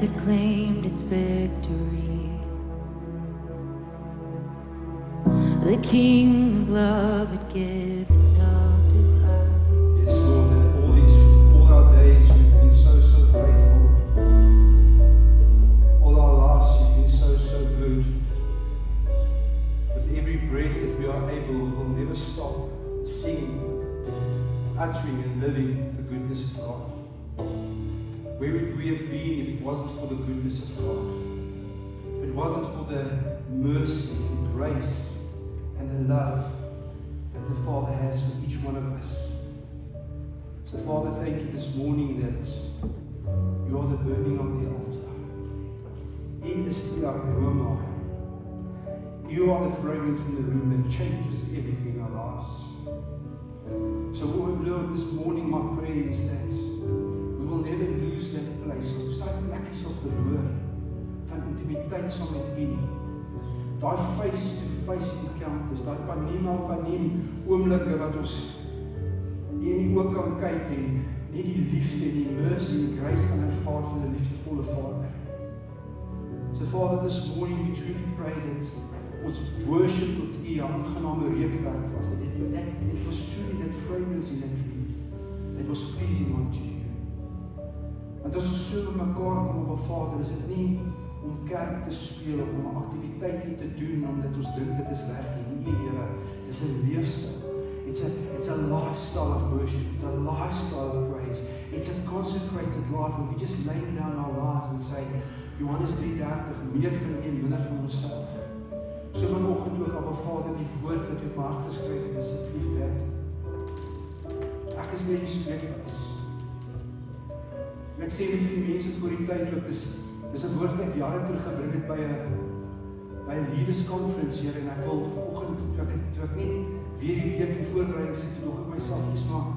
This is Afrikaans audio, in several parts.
had claimed its victory. The King of love had given up his life. Yes, Lord, that all our days you've been so faithful. All our lives you've been so good. With every breath that we are able, we will never stop singing, uttering and living the goodness of God. Where would we have been if it wasn't for the goodness of God? If it wasn't for the mercy and grace and the love that the Father has for each one of us. So Father, thank you this morning that you are the burning of the altar. U is die aroma. You are the fragrance in the room that changes everything in our lives. So Lord, this morning my prayer is that we will never lose that place. Ons daai plekkies op verloor van intimiteit saam met U nie. Daai face-to-face encounters, daai paniem oomblikke wat ons nie in die oog kan kyk en net die liefde en die mercy en grace kan ervaar van 'n liefdevolle Vader. So Father, this morning we truly pray that ons worship tot U aangename reukwerk was. That it was truly that fragrance in that room that was pleasing unto You. Want as ons so met mekaar kom op 'n Vader, is dit nie om kerk te speel of om 'n aktiwiteit te doen omdat ons dink dit is reg nie. Nee, Here, dis 'n leefstyl. It's a lifestyle of worship. It's a lifestyle of praise. It's a consecrated life where we just lay down our lives and say, Johannes 3:30, meer van U, minder van onsself. So vanoggend ook, Abba Vader, die woord wat U op my hart geskryf het, asseblief werk. Ek is net die spreekbuis. En ek sê net vir die mense voor die tyd ook, dis 'n woord wat ek jare terug gebring het by 'n leaders conference hier, en ek wil vanoggend, toe ek net weer die week in voorbereiding sit, toe nog ek myself iets maak,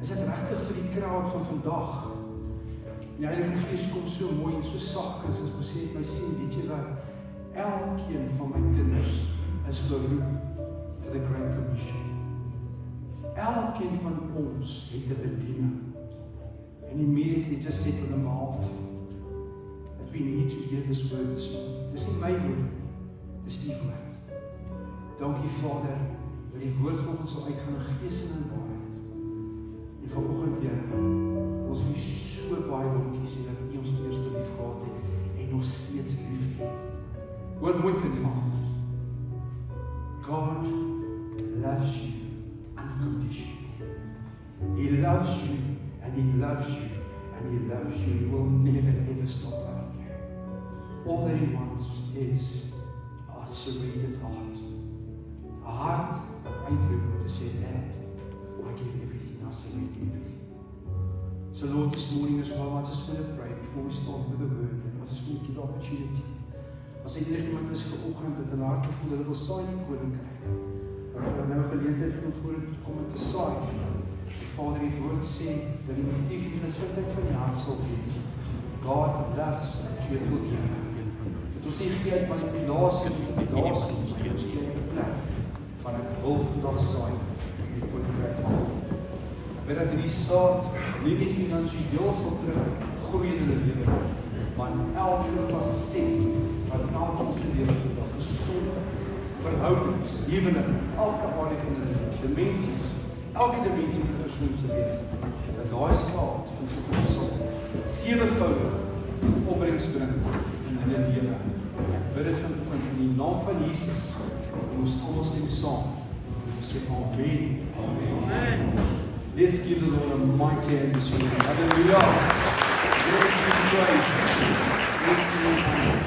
is dit regtig vir die crowd van vandag. Die Heilige Gees kom so mooi en so sagkens, en ek sê het my sien, weet jy wat, elkeen van my kinders is geroep vir the Great Commission. Elkeen van ons het 'n bediening. And immediately just said to them all that we need to hear this word this morning. Dis nie my woord, dis die woord. Dankie Vader, dat die woord vir ons sal uitgaan in gees en in waarheid. En vanoggend weer, ons wil so baie dankie sê dat U ons eerste lief gehad het en nog steeds lief het. Hoor mooi kind van ons. God loves you unconditionally. He loves you and He loves you and He loves you. He will never ever stop loving you. All that He wants is a surrendered heart. A heart that uitroep om te sê, Dad, I give everything, I surrender everything. So Lord, this morning as well, I just want to pray before we start with the word, and I just want to give the opportunity. As iemand is vanoggend wat in harte voel, hulle wil saai in die koninkryk. Hulle nou geleentheid om vorentoe kom en te saai. Die Vader die woord sê, dat die motief en die gesindheid van die hart sal wees. God loves a cheerful giver. Dat ons nie gee uit manipulasie of manipulasie, ons gee uit 'n plek van ek wil vandag saai in die koninkryk van God. Ek weet dat hierdie saad nie net finansiëel sal teruggroei in hulle lewe, maar in elke faset van elke se lewe vandag, gesonde verhoudings, huwelik, elke area van hulle dimensies, elke dimensie van 'n persoon se lewe, dat daai saad van God sal 7voudig opbrengs bring in hulle lewe. Ek bid dit vanoggend in die naam van Jesus. Ons almal stem saam. Ons sê amen. Amen. Let's give the Lord a mighty hand this morning. Hallelujah. Let's give Him praise. Let's give Him honor.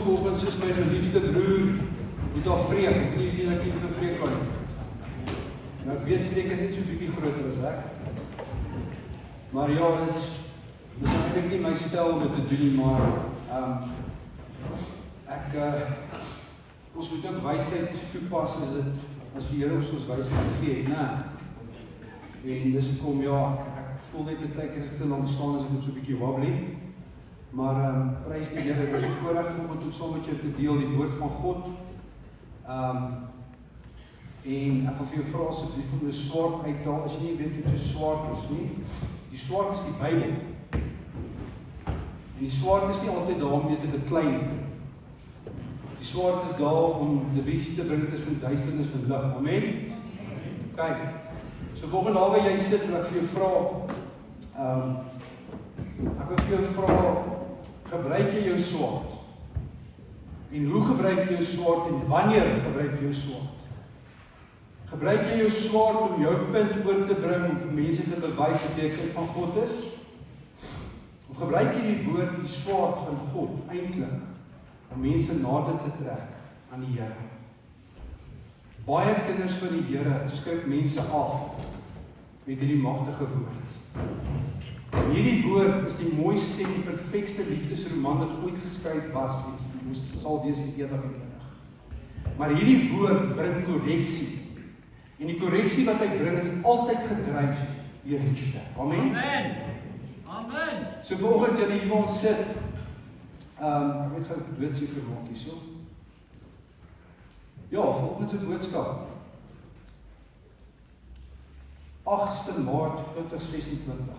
Volgens soos my geliefde broer het al Freek, ek weet nie of jy vir Freek was. Nou ek weet Freek is net so 'n bietjie groter as ek. Maar ja, dis eintlik nie my styl om dit te doen nie, maar ons moet ook wysheid toepas as die Here ons wysheid gegee het, né? En dis hoekom ja, ek voel net baie keer as ek te lank staan as ek so 'n bietjie wobbly. Maar prys die Here, dit is 'n voorreg om met saam met jou te deel die woord van God. En ek wil vir jou vra asseblief om jou swaard uithaal, as jy nie weet wat jou swaard is nie. Die swaard is die Bybel. En die swaard is nie altyd daar om jou te beklei nie. Die swaard is daar om divisie te bring tussen duisternis en lig. Amen? Kyk, so volgens daar waar jy sit, wil ek vir jou vra, ek wil vir jou vra, gebruik jy jou swaard? En hoe gebruik jy jou swaard en wanneer gebruik jy jou swaard? Gebruik jy jou swaard om jou punt oor te bring om vir mense te bewys dat jy 'n kind van God is? Of gebruik jy die woord, die swaard van God, eintlik, om mense nader te trek aan die Here? Baie kinders van die Here skrik mense af met hierdie magtige woord. En hierdie woord is die mooiste en die perfekste liefdesroman wat ooit geskryf was, en dit sal wees vir ewig en ewig. Maar hierdie woord bring korreksie. En die korreksie wat hy bring is altyd gedryf deur liefde. Amen. Amen. Amen. So vanoggend julle hier waar ons sit, ek weet gou doodseker maak hierso. Ja, vanoggend se boodskap. 8 Maart 2026.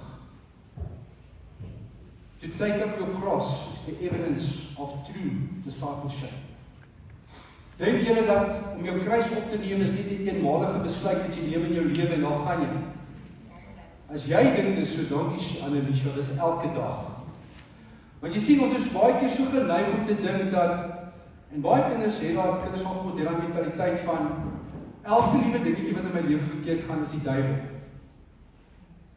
To take up your cross is the evidence of true discipleship. Dink julle dat om jou kruis op te neem is net 'n eenmalige besluit wat jy neem in jou lewe en dan gaan jy? As jy dink dis so, dankie Anneliesja, dis elke dag. Want jy sien, ons is baie keer so geneig om te dink dat, en baie kinders het daar, kinders van God, het daar mentaliteit van, elke liewe dingetjie wat in my lewe verkeerd gaan is die duiwel.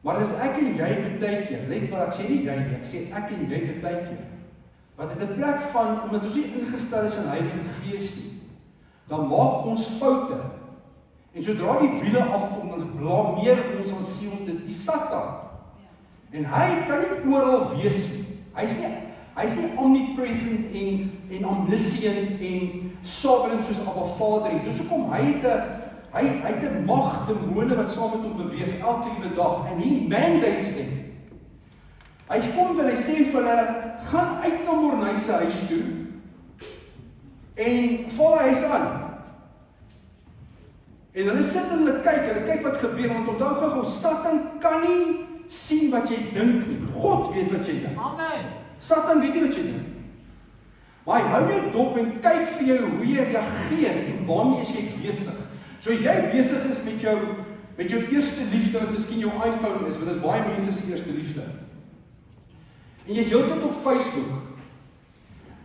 Maar as ek en jy baie keer, let wat ek sê nie jy nie, ek sê ek en jy baie keer, wat het 'n plek van, omdat ons nie ingestel is in Heilige Gees nie, dan maak ons foute. En sodra die wiele afkom, dan blameer ons aan siel, dis die Satan. En hy kan nie oral wees nie. Hy's nie omnipresent en omniscient en sovereign soos Abba Vader nie. Dis hoekom hy het 'n mag, demone wat saam met hom beweeg elke liewe dag, en hy mandates them. Hy kom en hy sê vir hulle, gaan uit na Morney se huis toe en val hy huis aan. En hulle sit en hulle kyk wat gebeur, want onthou gou, Satan kan nie sien wat jy dink nie. God weet wat jy dink. Amen. Satan weet nie wat jy dink. Maar hy hou jou dop en kyk vir jou hoe jy reageer en waarmee is jy besig. So as jy besig is met jou eerste liefde, wat miskien jou iPhone is, want dit is baie mense se eerste liefde. En jy's heeltyd op Facebook.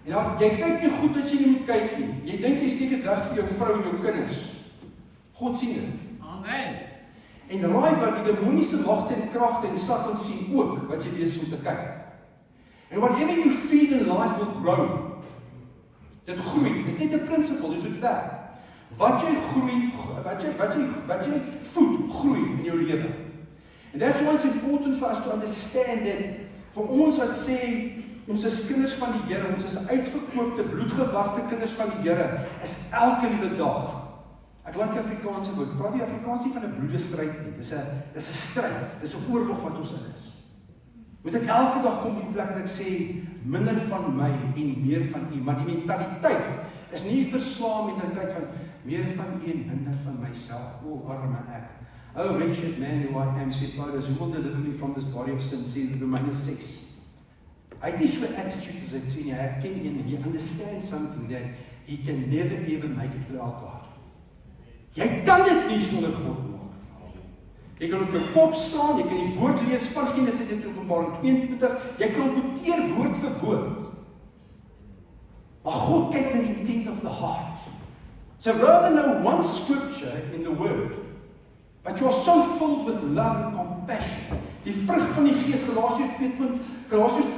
En dan, jy kyk nie goed wat jy nie moet kyk nie. Jy dink jy steek dit weg vir jou vrou en jou kinders. God sien dit. Amen. En raai wat die demoniese magte en kragte en Satan sien ook wat jy besig om te kyk. And whatever you feed in life will grow. Dit groei. Dis net 'n principle, dis hoe dit werk. Wat jy groei, wat jy voed, groei in jou lewe. And that's why it's important for us to understand that vir ons wat sê ons is kinders van die Here, ons is uitverkoopte, bloedgewaste kinders van die Here, is elke liewe dag. Ek like die Afrikaanse woord. Ek praat die Afrikaans nie van 'n bloedestryd nie. Dis 'n stryd. Dis 'n oorlog wat ons in is. Moet ek elke dag kom op die plek dat ek sê minder van my en meer van U, maar die mentaliteit is nie verslae mentaliteit van meer van U en minder van myself. O, arme ek. Oh, wretched man who I am, said Paulus, who will deliver me from this body of sin, sê in Romeine 6. Hy het nie so 'n attitude as dit sê nie. Hy erken en he understands something that he can never ever make it without God. Jy kan dit nie sonder God maak. Jy kan op jou kop staan, jy kan die woord lees van Genesis tot Openbaring 22, jy kan noteer woord vir woord. Maar God kyk na die intent of the heart. So rather than one scripture in the word, but you are so filled with love and compassion. Die vrug van die Gees, Galasiërs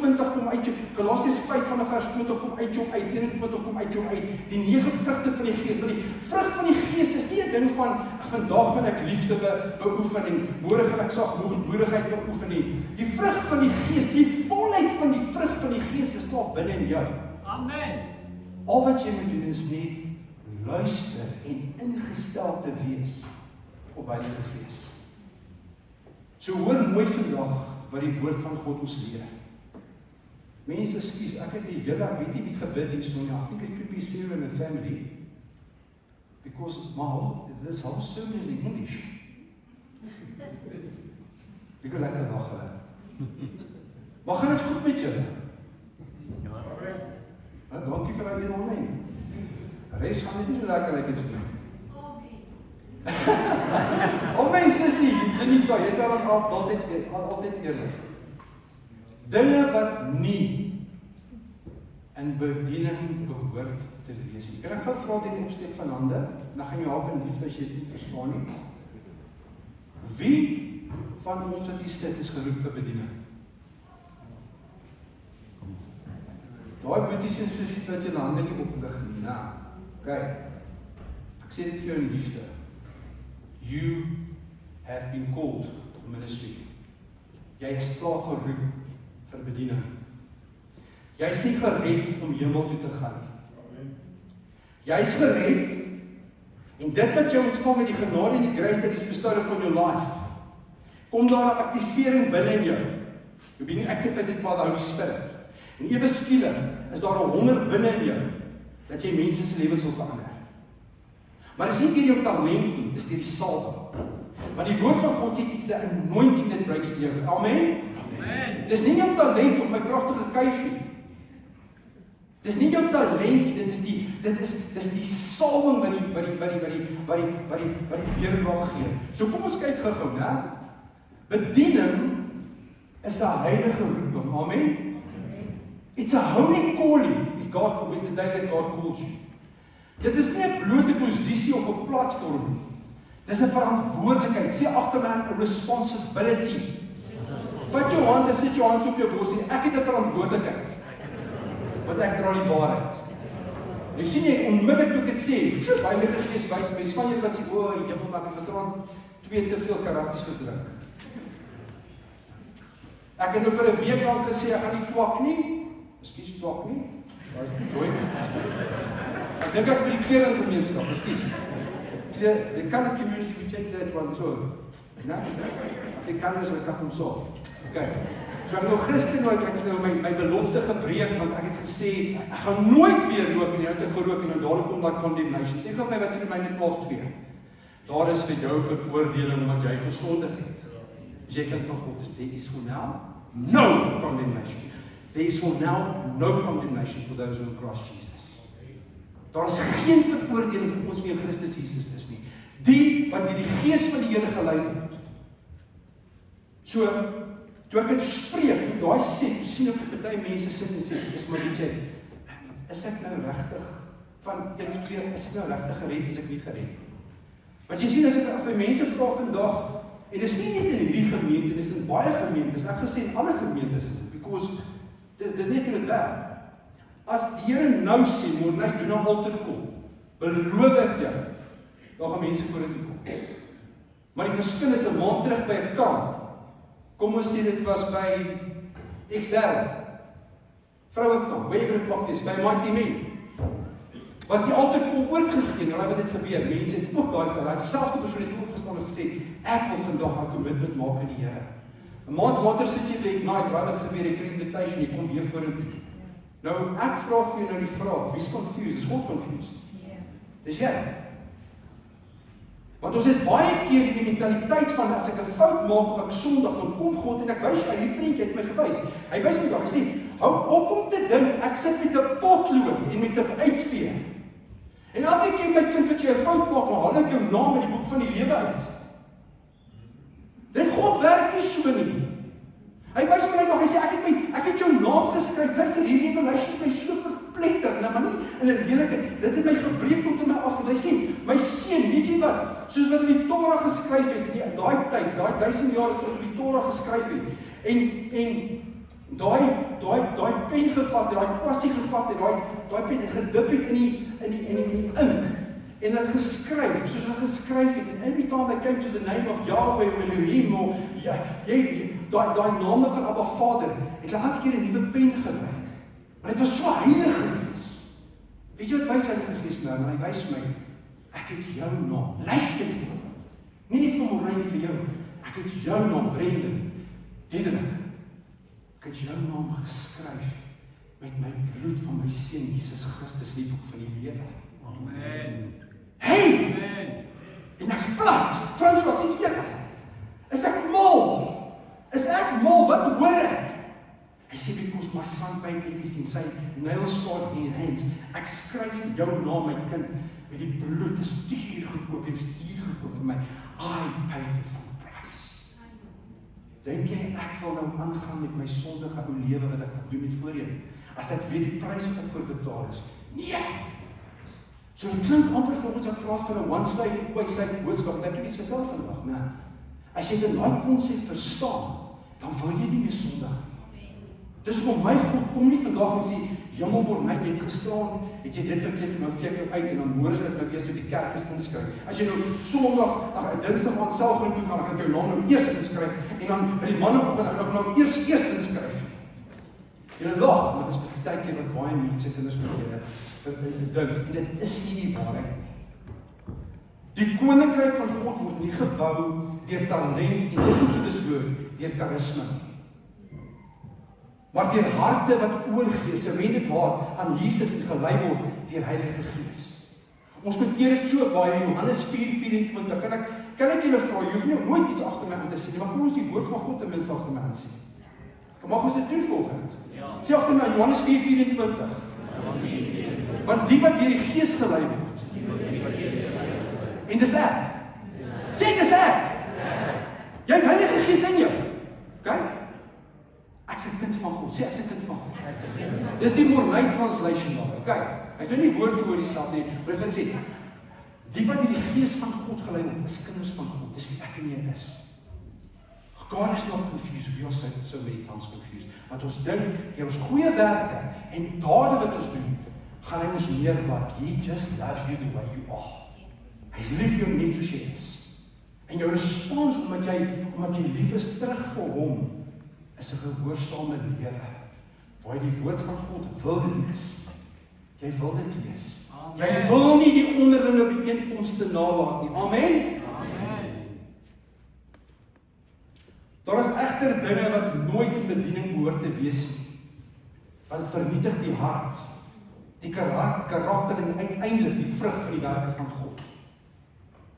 20 kom uit jou, Galasiërs 5 vanaf vers 20 kom uit jou uit, 21 kom uit jou uit, die 9 vrugte van die Gees, want die vrug van die Gees is nie 'n ding van, vandag gaan ek liefde beoefen en môre gaan ek sagmoedigheid beoefen nie. Die vrug van die Gees, die volheid van die vrug van die Gees is klaar binne in jou. Amen. Al wat jy moet doen is net luister en ingestel te wees op Heilige Gees. So hoor mooi vandag wat die woord van God ons leer. Mense, excuse, ek het die hele, ek weet nie wie het gebid hier so nie, I think it could be Sarah and the family, because this whole sermon is in English. Ek wil lekker lag hulle. Maar gaan dit goed met julle? Ja. Dankie vir daai amen. Res gaan dit nie so lekker lyk as vir my. Amen, sussie, Janita, jy sal altyd eerlik. Dinge wat nie in bediening behoort te wees nie. Kan ek gou vra die opsteek van hande? Dan gaan jy haak in liefde as jy dit nie verstaan nie. Wie van ons wat hier sit is geroep vir bediening? Daai boeties en sissies wat jy hande nie oplig nie. Nou, kyk. Ek sê dit vir jou in liefde. You have been called to ministry. Jy is klaar geroep vir bediening. Jy is nie gered om hemel toe te gaan nie. Jy is gered en dit wat jy ontvang in die genade en die grace that is bestowed upon your life, kom daar 'n aktivering binne in jou. You're being activated by the Holy Spirit. En ewe skielik is daar 'n honger binne in jou dat jy mense se lewens wil verander. Maar dis nie deur jou talent nie, dis deur die salwing. Want die woord van God sê it's the anointing that breaks the yoke. Amen. Amen. Dis nie jou talent of my pragtige kuifie. Dis nie jou talent nie, dit is die salwing wat die weerbrag gee. So kom ons kyk gou-gou, né? Bediening is 'n heilige roeping. Amen. It's a holy calling if God with the day that God calls you. Dit is nie 'n blote posisie of 'n platform nie. Dis 'n verantwoordelikheid. Sê agter my 'n responsibility. Vat jou hand en sit jou hand op jou bors en ek het 'n verantwoordelikheid. Want ek dra die waarheid. Jy sien jy onmiddellik toe ek dit sê, "Sjoe, Heilige Gees wys my." Van julle wat sê, "O, hemel, maar ek het gisterand 2 te veel karatties gedrink." Ek het nou vir 'n week lank gesê ek gaan nie twak nie. Ekskuus, twak nie. Waar is die joy? Ek dink ek's by die kledinggemeenskap, ekskuus. Die kan ek community we take that one so. Nou, ek kan dus ek kan hom so. Okay. So ek nou gister nou ek het nou my belofte gebreek want ek het gesê ek gaan nooit weer loop en jy het gerook en nou dadelik kom daar condemnation. Sê gou my wat sê Romeine 12:2. Daar is vir jou veroordeling omdat jy gesondig het. As jy kind van God is, there is for now no condemnation. There is for now no condemnation for those who are in Christ Jesus. Daar is geen veroordeling vir ons wie in Christus Jesus is nie. Die wat deur die Gees van die Here gelei word. So, toe ek dit spreek, daai sê, sien ek baie mense sit en sê, "Dis maar weet jy, is ek nou regtig van 1 of 2, is ek nou regtig gered, is ek nie gered?" Want jy sien as ek vir mense vra vandag, en dis nie net in hierdie gemeente, dis in baie gemeentes, ek gesê in alle gemeentes is dit, because dis net hoe dit werk. As die Here nou sê, moet hy doen 'n altaar kom, beloof ek jou, daar gaan mense vorentoe kom. Maar die verskil is 'n maand terug by 'n kamp. Kom ons sê dit was by X-Darrel. Vrouekamp, wherever it mag wees, by Mighty Men. Was die altaar kom oorgegee, nou wat het gebeur? Mense het ook daai selfde persoon het opgestaan en gesê, ek wil vandag 'n commitment maak in die Here. 'n Maand later sit jy by Ignite, wat gebeur? Jy kry invitation, jy kom weer vorentoe. Nou ek vra vir jou nou die vraag, wie's confused? Is God confused? Dis jy. Want ons het baie keer die mentaliteit van as ek 'n fout maak of ek sondig, dan kom God en ek wys jy, hierdie prentjie het my gewys. Hy wys my daar, hy sê, hou op om te dink ek sit met 'n potlood en met 'n uitveer. En elke keer my kind wat jy 'n fout maak, dan haal ek jou naam in die boek van die lewe uit. Dit God werk nie so nie. Hy wys my nog, hy sê ek het jou naam geskryf. Luister, hierdie revelation het my so verpletter, nou maar nie in 'n lelike. Dit het my gebreek tot in my af. Hy sê, my seun, weet jy wat? Soos wat in die Torah geskryf het in daai tyd, daai 1000 jaar terug in die Torah geskryf het. En daai pen gevat, daai kwassie gevat het, daai pen gedip het in die ink. En dit geskryf, soos hulle geskryf het. And every time they came to the name of Yahweh or Elohim or daai name van Abba Vader, het hulle elke keer 'n nuwe pen gebruik. Maar dit was so heilig gewees. Weet jy wat wys Heilige Gees nou? Hy wys my, ek het jou naam. Luister vir hom. Nie net vir Morijn vir jou. Ek het jou naam, Brendan. Diederik. Ek het jou naam geskryf met my bloed van my seun Jesus Christus in die boek van die lewe. Amen. Hey! Amen. En ek's plat. François, ek sê Here, is ek mal? Is ek mal? Wat hoor ek? Hy sê, because my son paid everything, sy nails scarred in hands. Ek skryf jou naam, my kind, met die bloed is duur gekoop, en is duur gekoop vir my. I pay the full price. Dink jy ek wil nou aangaan met my sondige ou lewe wat ek gedoen het voorheen? As ek weet die prys wat ek voor betaal is? Nee! So dit klink amper vir ons wat praat van 'n one-sided, two-sided boodskap, dat ek iets vertel vandag, nee. As jy dit daai konsep verstaan, dan wil jy nie meer sondig nie. Dis om my God kom nie vandag en sê, jammer môre, jy het gisteraan, het jy dit verkeerd, nou veek jou uit en dan môre is dit nou weer so die kerk is inskryf. As jy nou Sondag, Dinsdag aan selfgroep toe gaan, dan gaan ek jou naam nou eers inskryf en dan by die manneoggend gaan ek nou eers inskryf. Julle lag, maar dit is baie keer wat baie mense kinders dink en dit is nie die waarheid. Die koninkryk van God word nie gebou deur talent en dis hoe dit is deur charisma. Maar deur harte wat oorgee, surrender dit haar aan Jesus en gelei word deur Heilige Gees. Ons kwoteer dit so baie in Johannes 4:24. Kan ek julle vra, jy hoef nie nooit iets agter my aan te sê nie, maar kom ons die woord van God ten minste agter my aan sê. Kom mag ons dit doen volgens. Ja. Sê agter my Johannes 4:24. Want die wat deur die Gees gelei word. En dis ek. Sê dis ek. Jy het Heilige Gees in jou. Okay? Ek's 'n kind van God. Sê ek's 'n kind van God. Dis die Mormon translation daar. Okay. Hy's nou nie woord vir homself nie, maar dit wil sê die wat deur die Gees van God gelei word, is kinders van God. Dis wie ek en jy is. God is not confused. We are so many times confused. Want ons dink jy ons goeie werke en die dade wat ons doen, gaan hy ons neerlaat. He just loves you the way you are. Hy's lief jou net soos jy is. En jou respons omdat jy lief is terug vir hom, is 'n gehoorsame lewe. Waar jy die woord van God wil lees. Jy wil dit lees. Amen. Jy wil nie die onderlinge byeenkomste nalat nie. Amen. Amen. Daar is egter dinge wat nooit in bediening behoort te wees nie. Want dit vernietig die hart, die karakter en uiteindelik die vrug van die werke van God.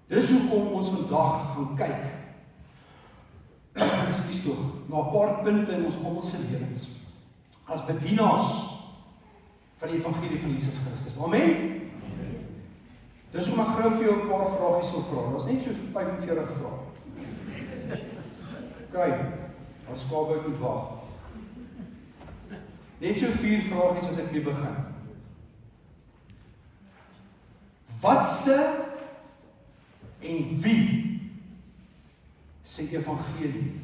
Dis hoekom ons vandag gaan kyk. Ekskuus tog, na 'n paar punte in ons almal se lewens. As bedienaars van die evangelie van Jesus Christus. Amen. Dis hoekom ek gou vir jou 'n paar vragies wil vra. Daar's net so 45 vrae. Okay, ons skaap moet wag. Net so 4 vragies wat ek mee begin. Wat se en wie se evangelie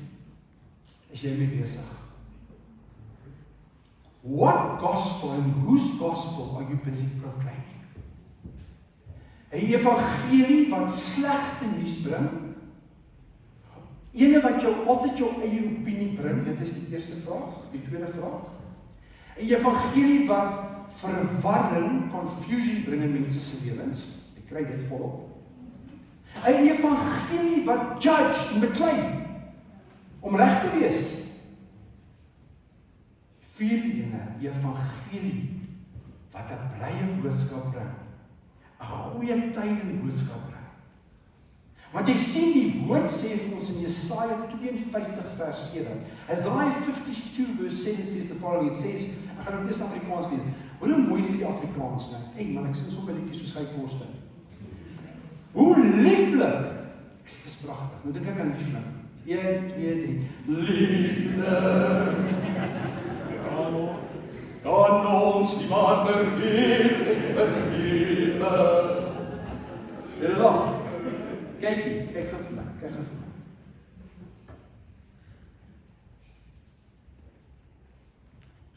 is jy mee besig? What gospel and whose gospel are you busy proclaiming? 'n evangelie wat slegte nuus bring, ene wat jou altyd jou eie opinie bring, dit is die eerste vraag. Die tweede vraag, 'n evangelie wat verwarring, confusion bring in mense se lewens, ek kry dit volop. 'n evangelie wat judge en beklei, om reg te wees. Vierde ene, evangelie wat 'n blye boodskap bring, 'n goeie tyding boodskap bring. Want jy sien die woord sê vir ons in Jesaja 52 vers 7. Isaiah 52 verse 7 says the following. It says, ek gaan dit in Afrikaans lees. Hoe mooi is die Afrikaans nou? Hey man, ek sien so 'n bietjie soos Geykorste. Hoe lieflik. Dit is pragtig. Nou dink ek aan lieflik. 1, 2, 3. Lieflik. Kan ons nie maar vergewe. Lag. Kyk gou vir my.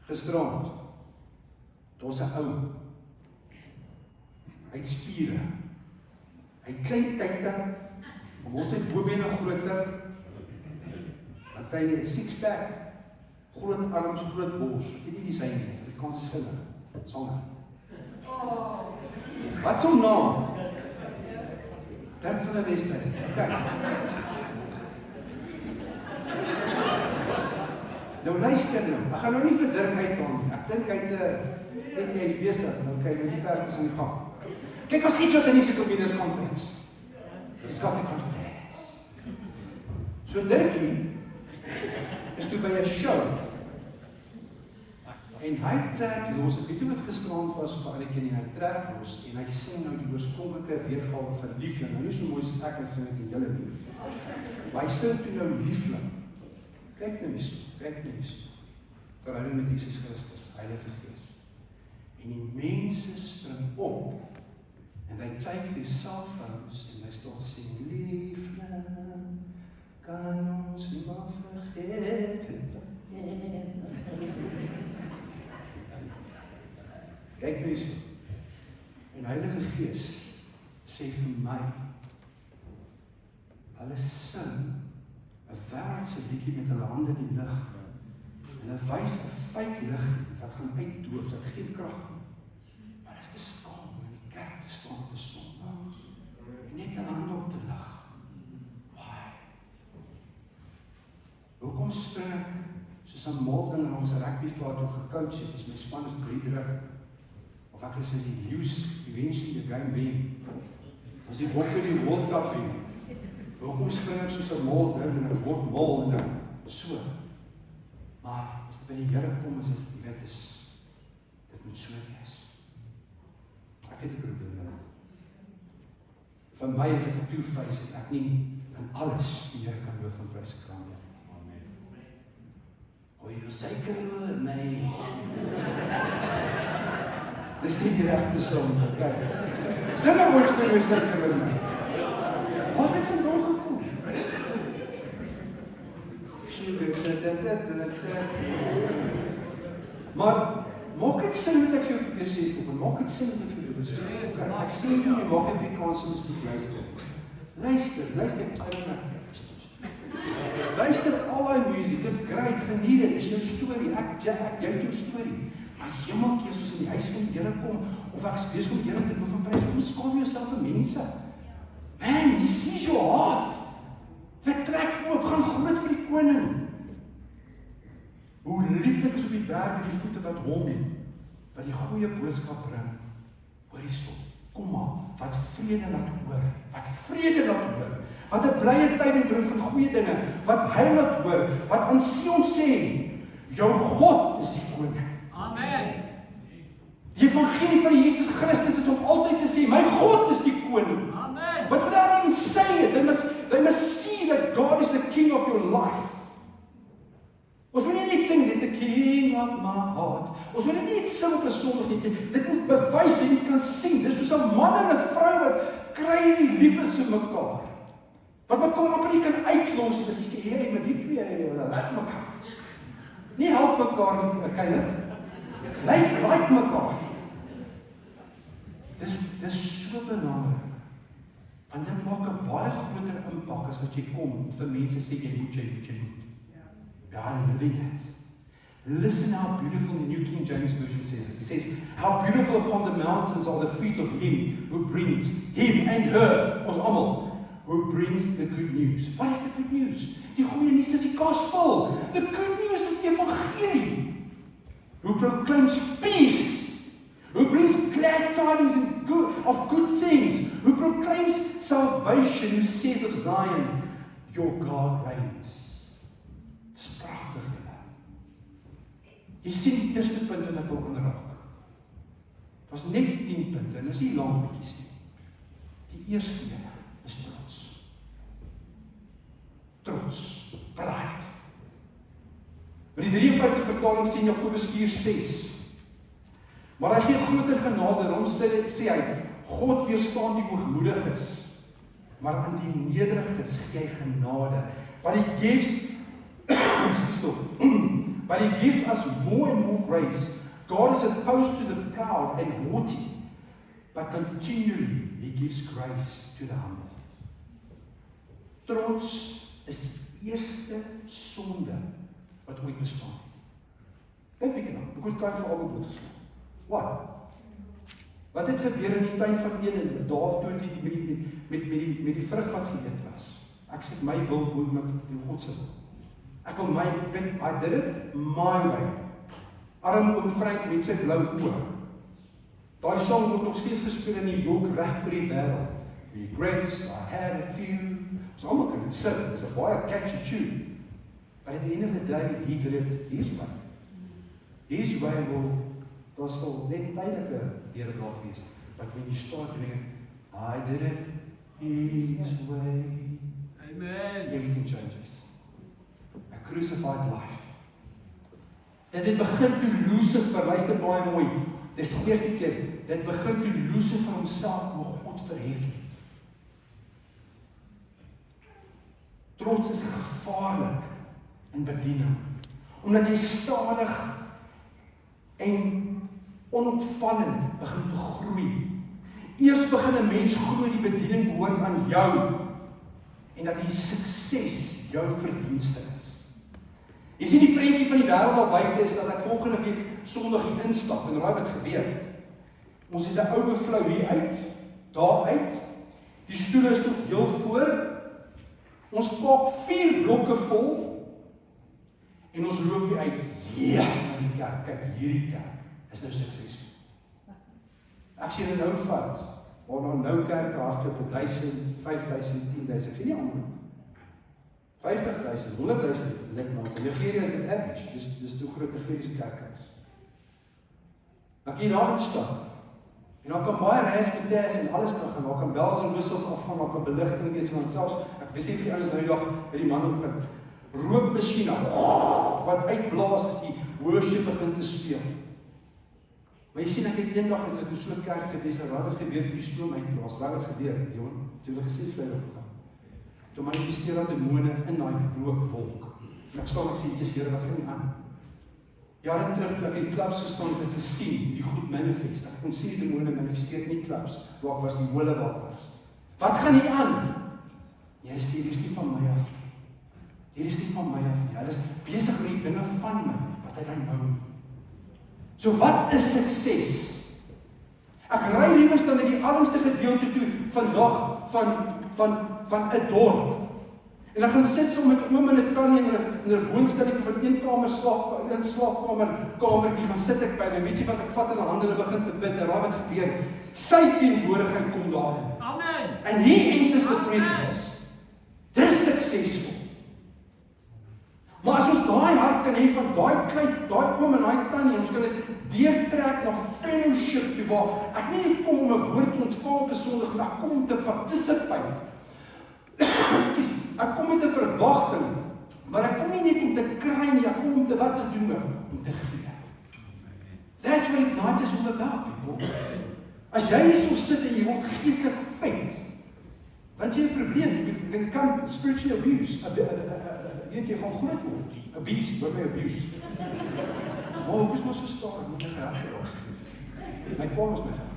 Gisterand, daar's 'n ou. Hy het spiere. Hy het klein tydte, word sy bobene groter. Want hy het 'n six-pack, groot arms, groot bors. Ek weet nie wie sy is, die kanse sinne. Sanger. Wat so naam? Dank vir die Westheid. Okay. Nou luister nou, ek gaan nou nie vir Dirk uithaal nie. Ek dink hy is besig. Nou kyk, die kerk is aan die gang. Kyk, as iets wat in die Communist Conference. It's got a conference. So Dirkie is toe by 'n show. En hy trek los, ek weet nie wat gisterand was of al die keer nie, hy trek los en hy sing nou die oorspronklike weergawe van Liefling. Nou nie so mooi soos ek sing met julle nie. Maar hy sing toe nou Liefling. Kyk nou hierso, verhouding met Jesus Christus, Heilige Gees. En die mense spring op en they take their cell phones and they start singing Liefling, kan ons nie maar vergeet. Kyk nou hierso. En Heilige Gees sê vir my, hulle sing 'n wêreldse liedjie met hulle hande in die lug. En hulle wys 'n fake lig wat gaan uitdoof, dat geen krag nie. Maar dit is te skaam om in die kerk te staan op 'n Sondag. En net hulle hande op te lig. Why? Hoekom spring ek soos 'n mal in ons rugbyveld toe gecoach het, as my span is druk. Of ek is die Lions eventually the game wen. As die Bokke die World Cup wen. Hoekom spring ek soos 'n mal en ek word mal en dan so. Maar as dit by die Here kom, is dit, jy weet, dit moet so wees. Ek het 'n probleem daarmee. Vir my is dit 'n two-face, is ek nie in alles die Here kan loof en prys kan nie. Amen. O, jy seker oor my. Dis nie die regte som, kyk. Sing nou ooit vir seker oor my. Wat het vandag gekom? Maar maak dit sin wat ek vir jou probeer sê, maak dit sin wat ek vir jou probeer sê. Ek sê nie jy maak Afrikaanse musiek luister. Luister, luister al die musiek, dit is great, geniet dit, is jou storie, ek jy het jou storie. Maar jy maak jy soos in die huis van die Here kom, of ek besig om die Here te loof en prys, kom skaam jouself vir mense. Man, he sees your heart. Vertrek oop, gaan groot vir die koning. Hoe lieflik is op die berg die voete wat hom, wat die goeie boodskap bring. Hoor hierso, kom maar, wat vrede laat hoor, wat 'n blye tyding bring van goeie dinge, wat hy laat hoor, wat aan Sion sê, jou God is die koning. Amen. Die evangelie van Jesus Christus is om altyd te sê, my God is die koning. Amen. But without even saying it, they must see that God is the king of your life. Ons moet nie net sing, dit the king of my heart. Ons moet nie net sing op 'n Sondag nie. Dit moet bewys en jy kan sien. Dis soos 'n man en 'n vrou wat crazy lief is vir mekaar. Wat mekaar amper nie kan uitlos dat jy sê, hey, maar die twee hulle like mekaar. Nie help mekaar nie, okay, like mekaar. Dis so belangrik. Want dit maak 'n baie groter impak as wat jy kom vir mense sê jy moet. We are living it. Listen how beautiful the New King James Version says it. It says, how beautiful upon the mountains are the feet of him who brings, him and her, ons almal, who brings the good news. What is the good news? Die goeie nuus is die gospel. The good news is die evangelie. Who proclaims peace, who brings glad tidings and of good things, who proclaims salvation, who says of Zion, your God reigns. Dis pragtig, julle. Jy sien die eerste punt wat ek wil aanraak. Dit was net 10 punte, en dis nie lang bietjies nie. Die eerste een is trots. Trots, pride. In die 53 vertaling sien Jakobus 4:6. Maar hy gee groter genade, daarom sê hy, God weerstaan die hoogmoediges, maar aan die nederiges gee hy genade. But he gives but he gives us more and more grace. God is opposed to the proud and haughty, but continually he gives grace to the humble. Trots is die eerste sonde wat ooit bestaan. Kyk bietjie nou, ek het vir albei blootgestel. Wat het gebeur in die tuin van Eden, daar toe met die vrug wat geëet was? Ek sê my wil bo met God se wil. Ek wil I did it my way. Arm oom Frank met sy blou oë. Daai song word nog steeds gespeel in New York reg oor die wêreld. Regrets, I had a few. So almal kan dit sing. It's a baie catchy tune. But at the end of the day, he did it his way. His way daar sal net tydelike deurbraak wees. But when you start doing it, I did it his way. Amen. Everything changes. A crucified life. Dit begin toe Lucifer, luister baie mooi, dis die eerste keer, dit begin toe Lucifer homself oor God verhef het. Trots is gevaarlik in bediening, omdat jy stadig en onopvallend begin te groei. Eers begin 'n mens glo die bediening behoort aan jou, en dat die sukses jou verdienste is. Jy sien die prentjie van die wêreld daar buite is, dat ek volgende week Sondag hier instap, en raai wat gebeur. Ons het 'n overflow hier uit, daar uit, die stoele is tot heel voor, ons pak 4 blokke vol, en ons loop hier uit, ja, na die kerk, kyk, hierdie kerk is nou suksesvol. As jy nou vat, waar daar nou kerke hardloop op 1000, 5000, 10.000, ek sê nie ander, 50.000, 100.000 lidmate. In Nigeria is dit average, dis hoe groot Nigeriese kerk is. Dan kan jy daar instap, en dan kan baie reisbetes en alles kan gaan, daar kan bells en whistles afgaan, daar kan beligting wees, want selfs, ek besef die ouens nou die dag, by die man op rookmasjiene, wat uitblaas as die worship begin te speel. Maar jy sien, ek het eendag het ek in so 'n kerk gewees, en wat gebeur toe die stroom uitblaas, wat gebeur, Johan, toe hulle gesê vlei opgegaan. Toe manifesteer dat demone in daai rookwolk. En ek staan, ek sê, Jesus Here, wat gaan nie aan? Jare terug, toe ek in klubs gestaan het en gesien, die goed manifest. Ek kon sien die demone manifesteer in die klubs, waar ek was, die hole wat was. Wat gaan nie aan? Jy sê, hier is nie van my af. Hier is nie van my af. Hulle is besig met die dinge van my, wat hy dan nou. So wat is sukses? Ek ry liewers dan in die armste gedeelte toe, vandag, van 'n dorp. En dan gaan sit so met oom en 'n tannie in 'n woonstelletjie van 1 kamer kamertjie, gaan sit ek by, en weet jy wat, ek vat in 'n hande en begin te bid, en raai wat gebeur? Sy teenwoordigheid kom daarin. Amen. And he enters the presence. Dis suksesvol. Maar as ons daai hart kan hê van daai klein, daai oom en daai tannie, ons kan dit deurtrek na fellowship toe, waar ek nie net kom om 'n woord te ontvang op 'n Sondag, maar ek kom om te participate. Ekskuus, ek kom met 'n verwagting, maar ek kom nie net om te kry nie, ek kom om te wat te doen, om te gee. That's what Ignite is all about, people. As jy hierso sit en jy word geestelik feit, dan jy 'n probleem, you can come spiritual abuse, weet jy gaan groot word, abuse, wat my abuse. Maar ek is maar so stadig, moet jy gehelp geraak. My pa is my gehelp.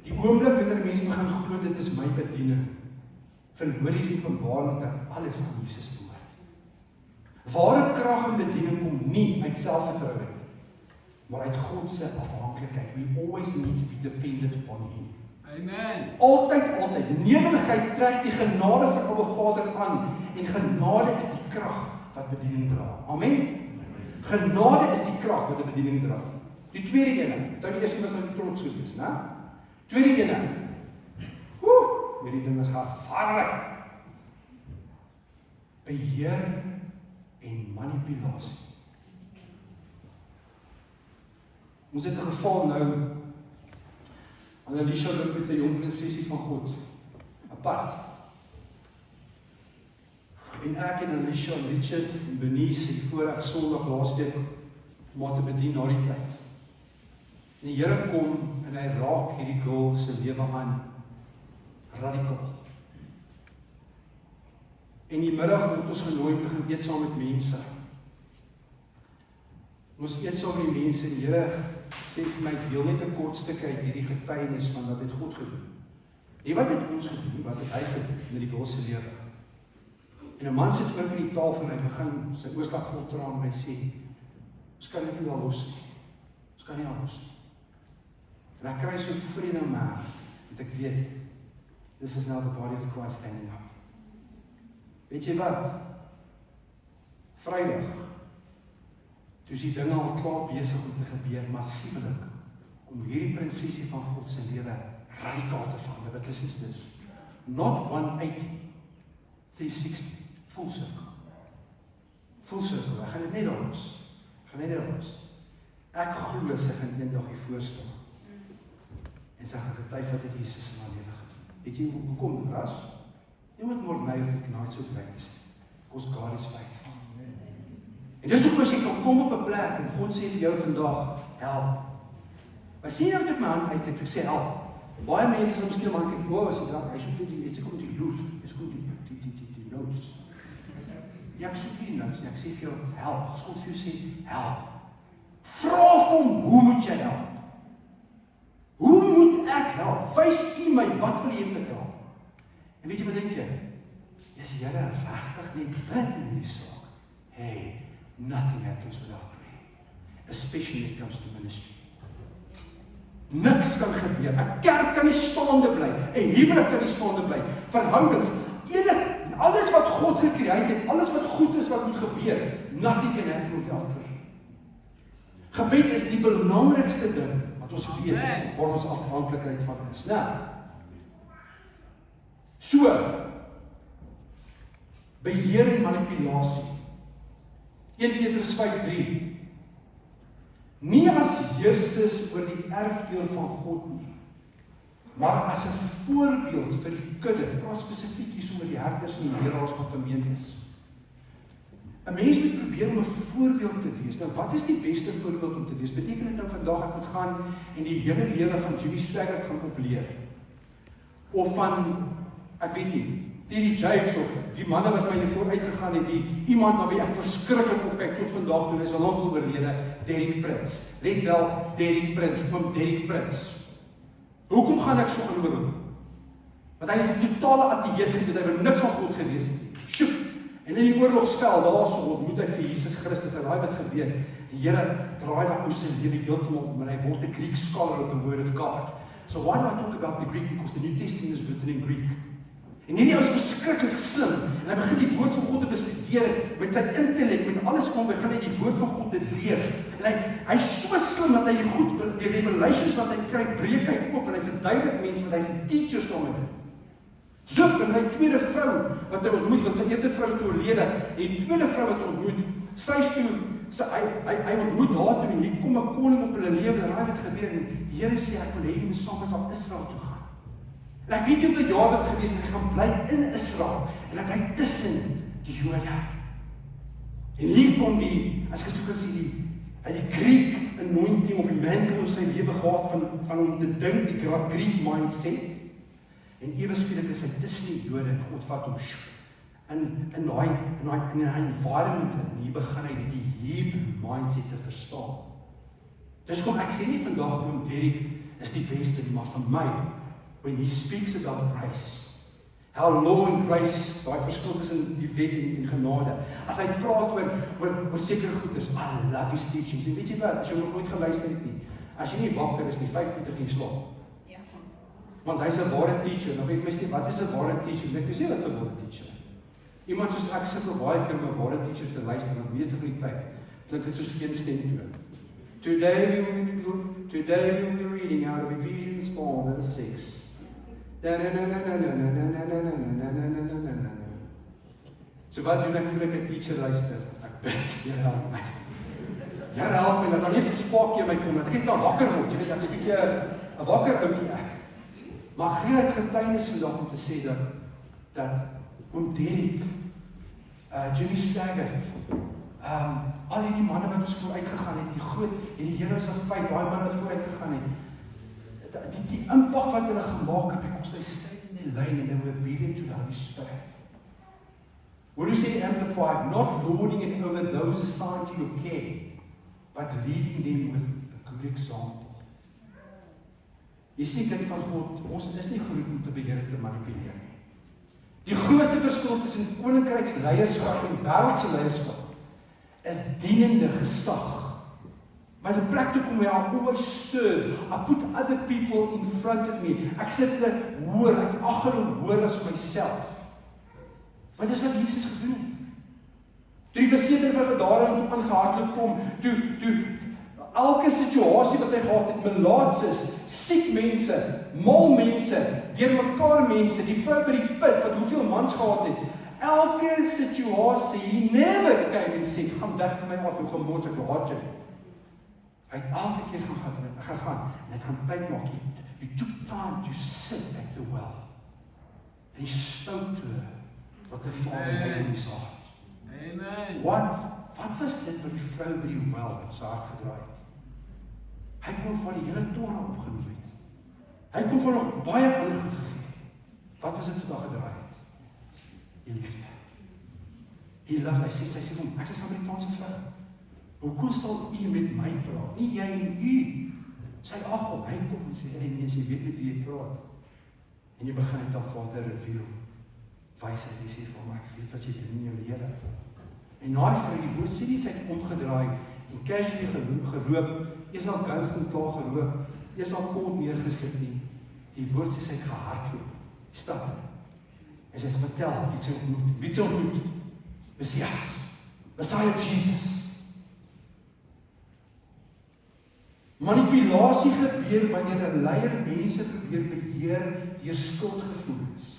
Die oomblik wanneer mense begin glo dit is my bediening, verloor jy die openbaring dat alles aan Jesus behoort. Ware krag en bediening kom nie uit selfvertroue nie, maar uit God se afhanklikheid. We always need to be dependent upon Him. Amen. Altyd. Nederigheid trek die genade van Abba Vader aan, en genade is die krag wat bediening dra. Amen. Genade is die krag wat 'n bediening dra. Die tweede ene, dan die eerste was nou die trots gewees, né? Tweede ene. Hierdie ding is gevaarlik. Beheer en manipulasie. Ons het 'n geval nou, Anneliesja loop met 'n jong prinsessie van God, 'n pad. En ek en Anneliesja, Richard en Benice het die vorige Sondag laasweek om haar te bedien na die tyd. En die Here kom en hy raak hierdie girl se lewe aan, radikaal. En die middag word ons genooi om te gaan eet saam met mense. Ons eet saam met die mense, en die Here sê vir my, deel net 'n kort stuk uit hierdie getuienis van wat het God gedoen. En wat het ons gedoen, wat het hy gedoen met die girl se lewe? En 'n man sit oor by die tafel en hy begin sy oorslag vol traan en hy sê, ons kan dit nie daar los nie. Ons kan nie daar los nie. En ek kry so vrede in my hart, want ek weet, This is now the body of Christ standing up. Weet jy wat? Vrydag, toe is die dinge al klaar besig om te gebeur, massiewelik, om hierdie prinsesie van God se lewe radikaal te verander. But listen to this. Not 180, 360, full circle. Full circle, ek gaan dit net daar los. Ek glo sy gaan eendag hier voorstaan. En sy gaan getuig wat het Jesus in haar lewe gedoen. Weet jy hoekom, ras? Jy moet morgen of ek nooit so practice. Because God is faithful. En dis ook as jy kan kom op 'n plek en God sê vir jou vandag, help. Maar sien nou met my hand uit, ek sê help. Baie mense is miskien maar kyk, as jy draak, hy soek nie, jy kom die loot, jy soek die notes. Ja, ek soek die notes, ek sê vir jou, help. As God vir jou sê, help. Vra vir hom, hoe moet jy help? Hoe moet ek help? Wys u my, wat wil jy met ek help? En weet jy wat dink jy? Is jy regtig nie bid in die saak? Hey, nothing happens without prayer. Especially when it comes to ministry. Niks kan gebeur. 'n Kerk kan nie staande bly. 'n Huwelik kan nie staande bly. Verhoudings, alles wat God gecreëer het, alles wat goed is wat moet gebeur, nothing can happen without prayer. Gebed is die belangrikste ding wat ons weet waar ons afhanklikheid van is. Nou, so, beheer en manipulasie. 1 Petrus 5:3. Nie as heersers oor die erfdeel van God nie, maar as 'n voorbeeld vir die kudde, praat spesifiek hier oor die herders en die leraars van gemeentes. 'n Mens moet probeer om 'n voorbeeld te wees. Nou, wat is die beste voorbeeld om te wees? Beteken dit nou vandag ek moet gaan en die hele lewe van Jimmy Swaggart gaan opleer? Of van, ek weet nie, T.D. Jakes of die manne wat my hiervoor uitgegaan het, iemand na wie ek verskriklik opkyk tot vandag toe, hy is al lank oorlede, Derek Prince. Let wel, Derek Prince, hoekom Derek Prince? Hoekom gaan ek so aan hom? Want hy is 'n totale ateïs en hy wou niks van God gewees het nie. Sjoep! En in die oorlogsveld, daarso ontmoet hy vir Jesus Christus en raai wat gebeur. Die Here draai daai ou se lewe heeltemal om en hy word 'n Greek scholar of the word of God. So why do I talk about the Greek? Because the New Testament is written in Greek. En hierdie ou is verskriklik slim en hy begin die woord van God te bestudeer met sy intellek, met alles kom, begin hy die woord van God te leer. En hy's so slim dat hy goed, die revelations wat hy kry, breek hy op en hy verduidelik mense, want hy's 'n teacher saam met dit. Zoek, en hy tweede vrou wat hy ontmoet, want sy eerste vrou is oorlede, en die tweede vrou wat hy ontmoet, sy is toe, hy ontmoet haar toe, en hier kom 'n koning op hulle lewe, en raai wat gebeur, en die Here sê, ek wil hê jy moet saam met haar Israel toe gaan. En ek weet hoeveel jaar was gewees, en hy gaan bly in Israel, en hy bly tussen die Jode. En hier kom die, as ek het so kan sê, die Greek anointing of die mantle of sy lewe gehad van om te dink, die Greek mindset. En ewe skielik is hy tussen die Jode en God vat hom in daai environment en hier begin hy die Hebrew mindset te verstaan. Dis kom ek sê nie vandag oom Derek is die beste nie, maar vir my when he speaks about grace, how law and grace, daai verskil tussen die wet en genade. As hy praat oor sekere goeders, I love his teachings. En weet jy wat, as jy nog nooit geluister het nie, as jy nie wakker is nie, 5 minute in slaap. Want hy's 'n ware teacher. Nou weet my sê, wat is 'n ware teacher? Ek sê wat is 'n ware teacher? Iemand soos ek sukkel baie keer om 'n ware teacher te luister, want meeste van die tyd klink dit soos een stemtoon. Today we will be reading out of Ephesians 4 verse 6. So wat doen ek voor ek 'n teacher luister? Ek bid, Here help my. Here help my, dat daar net so spaakie in my kom, dat ek net kan wakker word. Jy weet, ek's 'n bietjie 'n wakker ouetjie ek. Maar gee ek getuienis vandag om te sê dat oom Derek, Jimmy Swaggart, al die manne wat ons vooruit gegaan het, die groot, en die Here is al 5, daai manne wat vooruit gegaan het, die impak wat hulle gemaak het, because they stayed in their lane and they were obedient to the Holy Spirit. What do you say amplified? Not lording it over those assigned to your care, but leading them with a good example. Jy sien kind van God, ons is nie geroep om te beheer en te manipuleer nie. Die grootste verskil tussen koninkryksleierskap en wêreldse leierskap is dienende gesag By the plek toe kom where I always serve. I put other people in front of me. Ek sit hulle hoor, ek ag hulle hoor as myself. Maar dis wat Jesus gedoen het. Toe die beseter van daarin toe aangehardloop kom, toe elke situasie wat hy gehad het, melaatses, siek mense, mal mense, deurmekaar mense, die vrou by die put wat hoeveel mans gehad het, elke situasie, he never came and said, gaan weg van my af, ek gaan moord, ek haat jou. Hy het elke keer gegaan, en hy gaan tyd maak, he took time to sit at the well, and he spoke to her, wat die Vader het in sy hart. Amen. Wat was dit wat die vrou by die wel op sy hart gedraai het? Hy kon van die hele Torah opgenoem het. Hy kon van nog baie ander goed gegee het. Wat was dit wat daar gedraai het? Die liefde. Die liefde, hy sê vir hom, ek is 'n Amerikaanse vrou. Hoekom sal u met my praat? Nie jy en u. Sy ag hom, hy kom en sê, nee, as jy weet met wie jy praat. En jy begin het aan Vader reveal. Wysheid, hy sê vir hom, ek weet wat jy doen in jou lewe. En na die woord sê die sy het omgedraai en casually geloop, eers al Gunston klaar gerook, eers al kort neergesit nie. Die woord sê sy het gehardloop, stap. En sy het vertel, wie sy ontmoet? Messias, Messiah Jesus. Manipulasie gebeur wanneer 'n leier mense probeer beheer deur skuldgevoelens,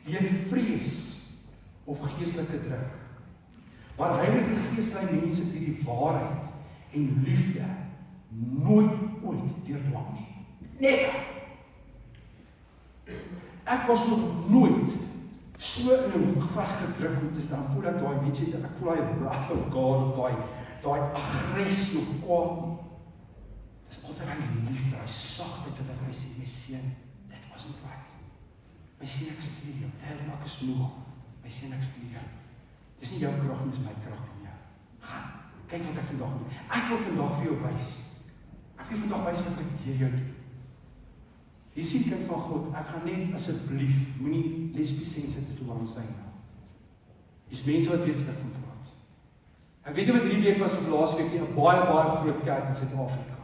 deur vrees of geestelike druk. Maar Heilige Gees lei mense deur die waarheid en liefde nooit ooit deur dwang nie. Never. Ek was nog nooit so in 'n hoek vasgedruk om te staan, voel ek daai, weet jy, ek voel daai wrath of God of daai aggressie of kwaad nie. Dis altyd hy liefde, hy sagtheid wat hy sê, my seun, that wasn't right. My seun, ek stuur jou, ek is moeg, my seun, ek stuur jou. Dis nie jou krag nie, dis my krag in jou. Gaan, kyk wat ek vandag doen. Ek wil vandag vir jou wys. Ek wil vandag wys wat ek deur jou doen. Jy sien, kind van God, ek gaan net asseblief, moenie lesbies sensitive toe waarom sy nou. Dis mense wat weet wat ek van praat. Ek weet nie wat hierdie week was of laas week nie, 'n baie groot kerk in Suid-Afrika.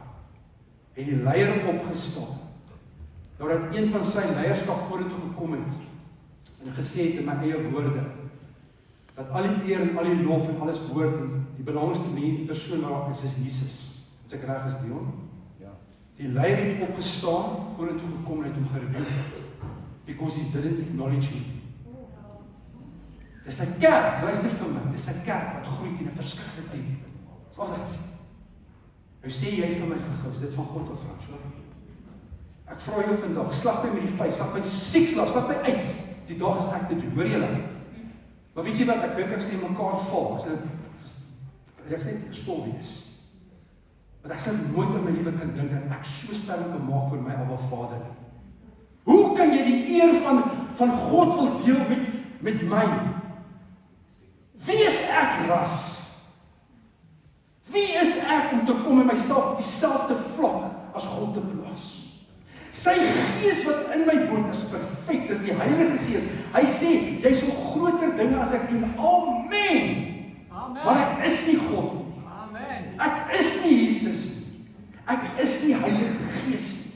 En die leier opgestaan, nadat een van sy leierskap vorentoe gekom het, en gesê het in my eie woorde, dat al die eer en al die lof en alles behoort, en die belangrikste persoon waar is Jesus. As ek reg is, Dion? Ja. Die leier het opgestaan, vorentoe gekom en het hom gerebuke, because he didn't acknowledge him. Dis 'n kerk, luister vir my, dis 'n kerk wat groei teen 'n verskriklike tyd. Dis wat ek sê. Nou sê jy vir my gegou, is dit van God of Frans? Ek vra jou vandag, slag my met die vuis, slag my siek slag my uit. Die dag is ek te doen, hoor julle? Maar weet jy wat, ek dink ek sê mekaar val, ek sê net stol wees. Want ek sal nooit in my lewe kan dink dat ek so stelling kan maak vir my Abba Vader. Hoe kan jy die eer van God wil deel met my? Wie is ek, ras? Wie is ek om te kom en myself op dieselfde vlak as God te plaas? Sy Gees wat in my woon is perfek, dis die Heilige Gees. Hy sê, jy sal groter dinge as ek doen. Amen. Amen. Maar ek is nie God nie. Amen. Ek is nie Jesus nie. Ek is nie Heilige Gees nie.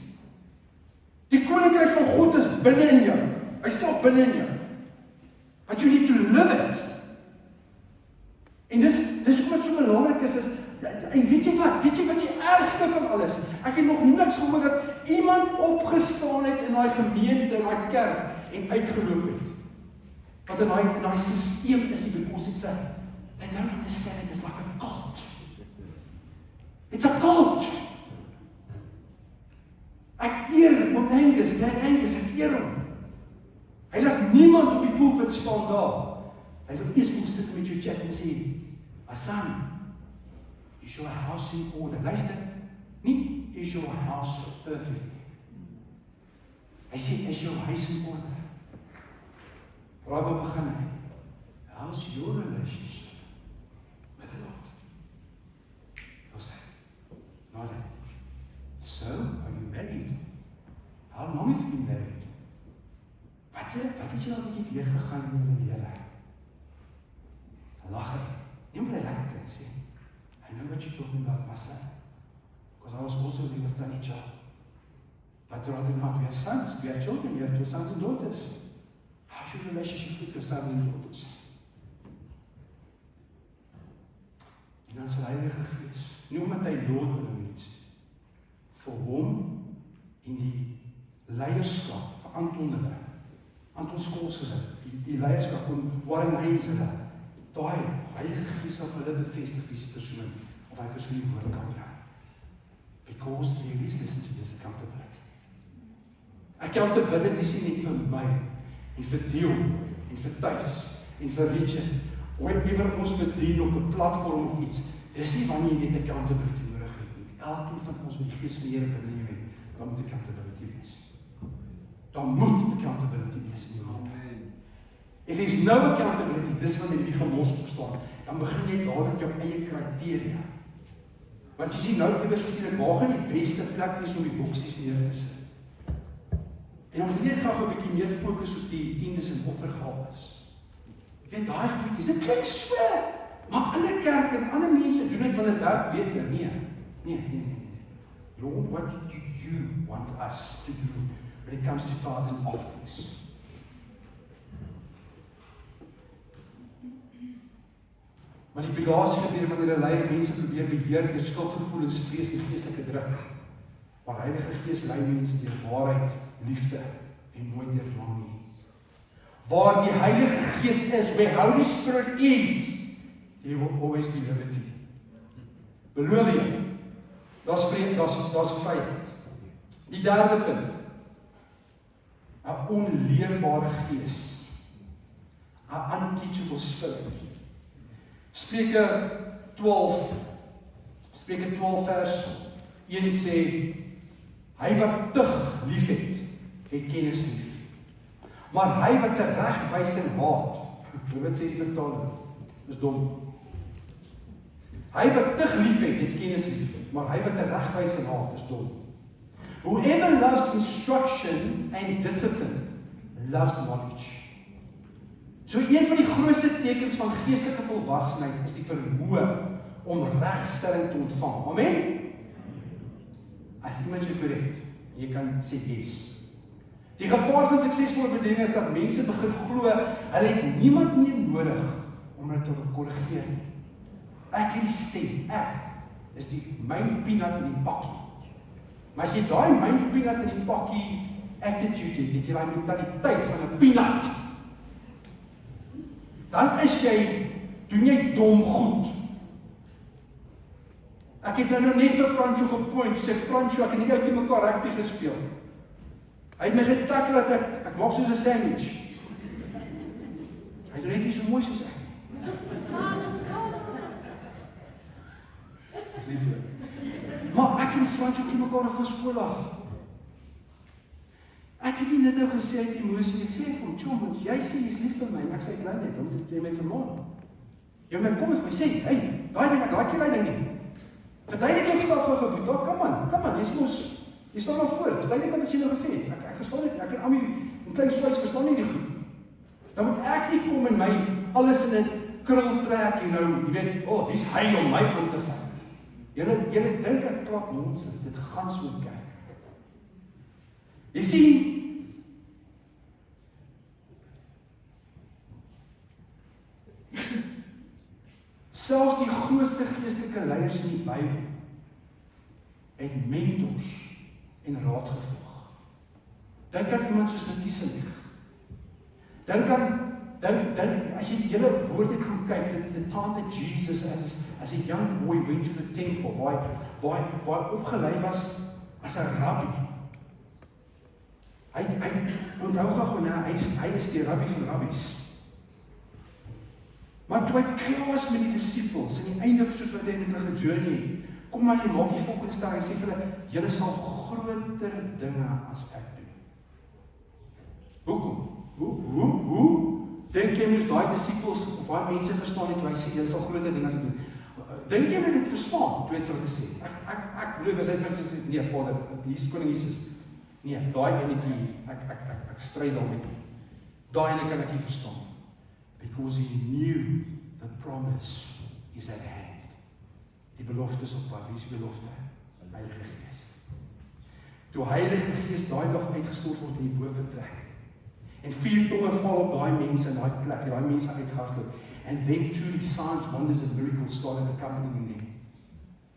Die koninkryk van God is binne in jou. Hy staan binne in jou. But you need to live it. En dis hoekom dit so belangrik is, en weet jy wat die ergste van alles? Ek het nog niks gehoor dat iemand opgestaan het in daai gemeente, in daai kerk, en uitgeloop het. Wat in daai stelsel is, because it's they don't understand it, it's like a cult. It's a cult. Ek eer op Angus, ek eer hom. Hy laat niemand op die pulpit staan daar. Hy wil eers kom sit met jou chat en sê, my son, is your house in order? Luister, nie, is your house perfect? Hy sê, is your huis in order? Waar wil begin hy? How's your relationship with the Lord? He'll say, not it. So, are you married? How long have you been married? Wat het jy al 'n bietjie deurgegaan in jou lewe? Lag hy. Nie omdat hy lekker kan sê. I know what you're talking about, my son. Because I was also there with Tanisha. But rather not, we have sons, we have children, we have 2 sons and daughters. How's your relationship with your sons and daughters? En dan sy Heilige Gees, nie omdat hy Lord oor die mens, vir hom en die leierskap vir Anton hulle, Anton Skols hulle, die leierskap waarin hy is hulle, daai Heilige Gees sal vir hulle bevestig wie die persoon, of hy persoon die woord kan bring. Because there is, listen to this, accountability. Accountability sê net vir my, en vir Dion, en vir Thys, en vir Richard, whatever ons bedien op 'n platform of iets, dis nie wanneer jy net accountability nodig het nie. Elkeen van ons moet Gees van die Here binne jou hê, dan moet accountability wees. Dan moet accountability wees in jou lewe. If there is no accountability, dis wanneer jy die gemors opstaan, dan begin jy dadelik jou eie kriteria. Want jy sien nou ewe skielik, waar gaan die beste plek wees om die boksies neer te sit? En dan moet jy net graag 'n bietjie meer fokus op die tiendes en offergawes. Jy weet, daai goedjies, dit klink so, maar ander kerke en ander mense doen dit want dit werk beter. Nee. Lord, what do you want us to do when it comes to tithe and offerings? Manipulasie gebeur wanneer 'n leier mense probeer beheer deur skuldgevoelens, vrees en geestelike druk. Maar Heilige Gees lei mense deur waarheid, liefde en nooit deur dwang nie. Waar die Heilige Gees is, where Holy Spirit is, there will always be liberty. Beloof jy, daar's vryheid. Die derde punt, 'n onleerbare gees, 'n unteachable spirit. Spreuke 12 vers 1 sê, hy wat tug lief het kennis lief. Maar hy wat teregwys en haat, wat sê die vertaling? Is dom. Hy wat tug lief het kennis lief, maar hy wat teregwys en haat is dom. Whoever loves instruction and discipline loves knowledge. So een van die grootste tekens van geestelike volwassenheid is die vermoë om regstelling te ontvang. Amen? As iemand jou korrek, jy kan sê yes. Die gevaar van suksesvolle bediening is dat mense begin glo, hulle het niemand meer nodig om hulle te korrigeer nie. Ek het die stem, ek is die myn peanut in die pakkie. Maar as jy daai myn peanut in die pakkie attitude het jy daai mentaliteit van 'n peanut, dan is jy, doen jy dom goed. Ek het nou net vir Franco gepoint, sê Franco, ek het nie uit die mekaar rugby gespeel. Hy het my getackle dat ek maak soos 'n sandwich. Hy is net nie so mooi soos ek. Dis lief. Maar ek en Franco ken mekaar van skool af. Ek het nie net nou gesê uit emosie, ek sê vir hom, "Chom, want jy sê jy's lief vir my." En ek sê klein net, dan moet jy my vermaan. Jy moet my kom en my sê, "Hey, daai ding ek like jy ding nie." Verduidelik jou geself gou gebeur. Daar kom aan, jy staan nog voor. Verduidelik wat jy nou gesê het. Ek verstaan dit. Ek en Ami en klein Swys verstaan nie goed. Dan moet ek nie kom en my alles in 'n krul trek en nou, jy weet, wie's hy om my aan te vat. Julle dink ek klap nonsens. Dit gaan so kyk. Jy sien, selfs die grootste geestelike leiers in die Bybel het mentors en raad gevolg. Dink aan iemand soos Methuselah. Dink as jy die hele woord net gaan kyk, the time that Jesus as a young boy went to the temple, waar hy opgelei was as 'n rabbi. Hy onthou gou, hy is die rabbi van rabbies. Maar toe hy klaar is met die disippels, aan die einde soos wat hy met hulle gejourney het, kom maar jy maak die volgende stelling, hy sê vir hulle, julle sal groter dinge as ek doen. Hoekom? Hoe? Dink jy moes daai disippels, of daai mense verstaan het, toe hy sê, julle sal groter dinge as ek doen. Dink jy moet dit verstaan, toe het vir hulle gesê, ek bedoel, as hy het mense, nee, Vader, hier is koning Jesus, nee, daai enetjie, ek stryd daarmee. Daai ene kan ek nie verstaan. Because he knew the promise is at hand. Die belofte is op pad. Wie is die belofte? Heilige Gees. Toe Heilige Gees daai dag uitgestort word in die boventrek. En 4 tonge val op daai mense in daai plek, daai mense uitgehardloop. And then truly signs, wonders and miracles started accompanying them.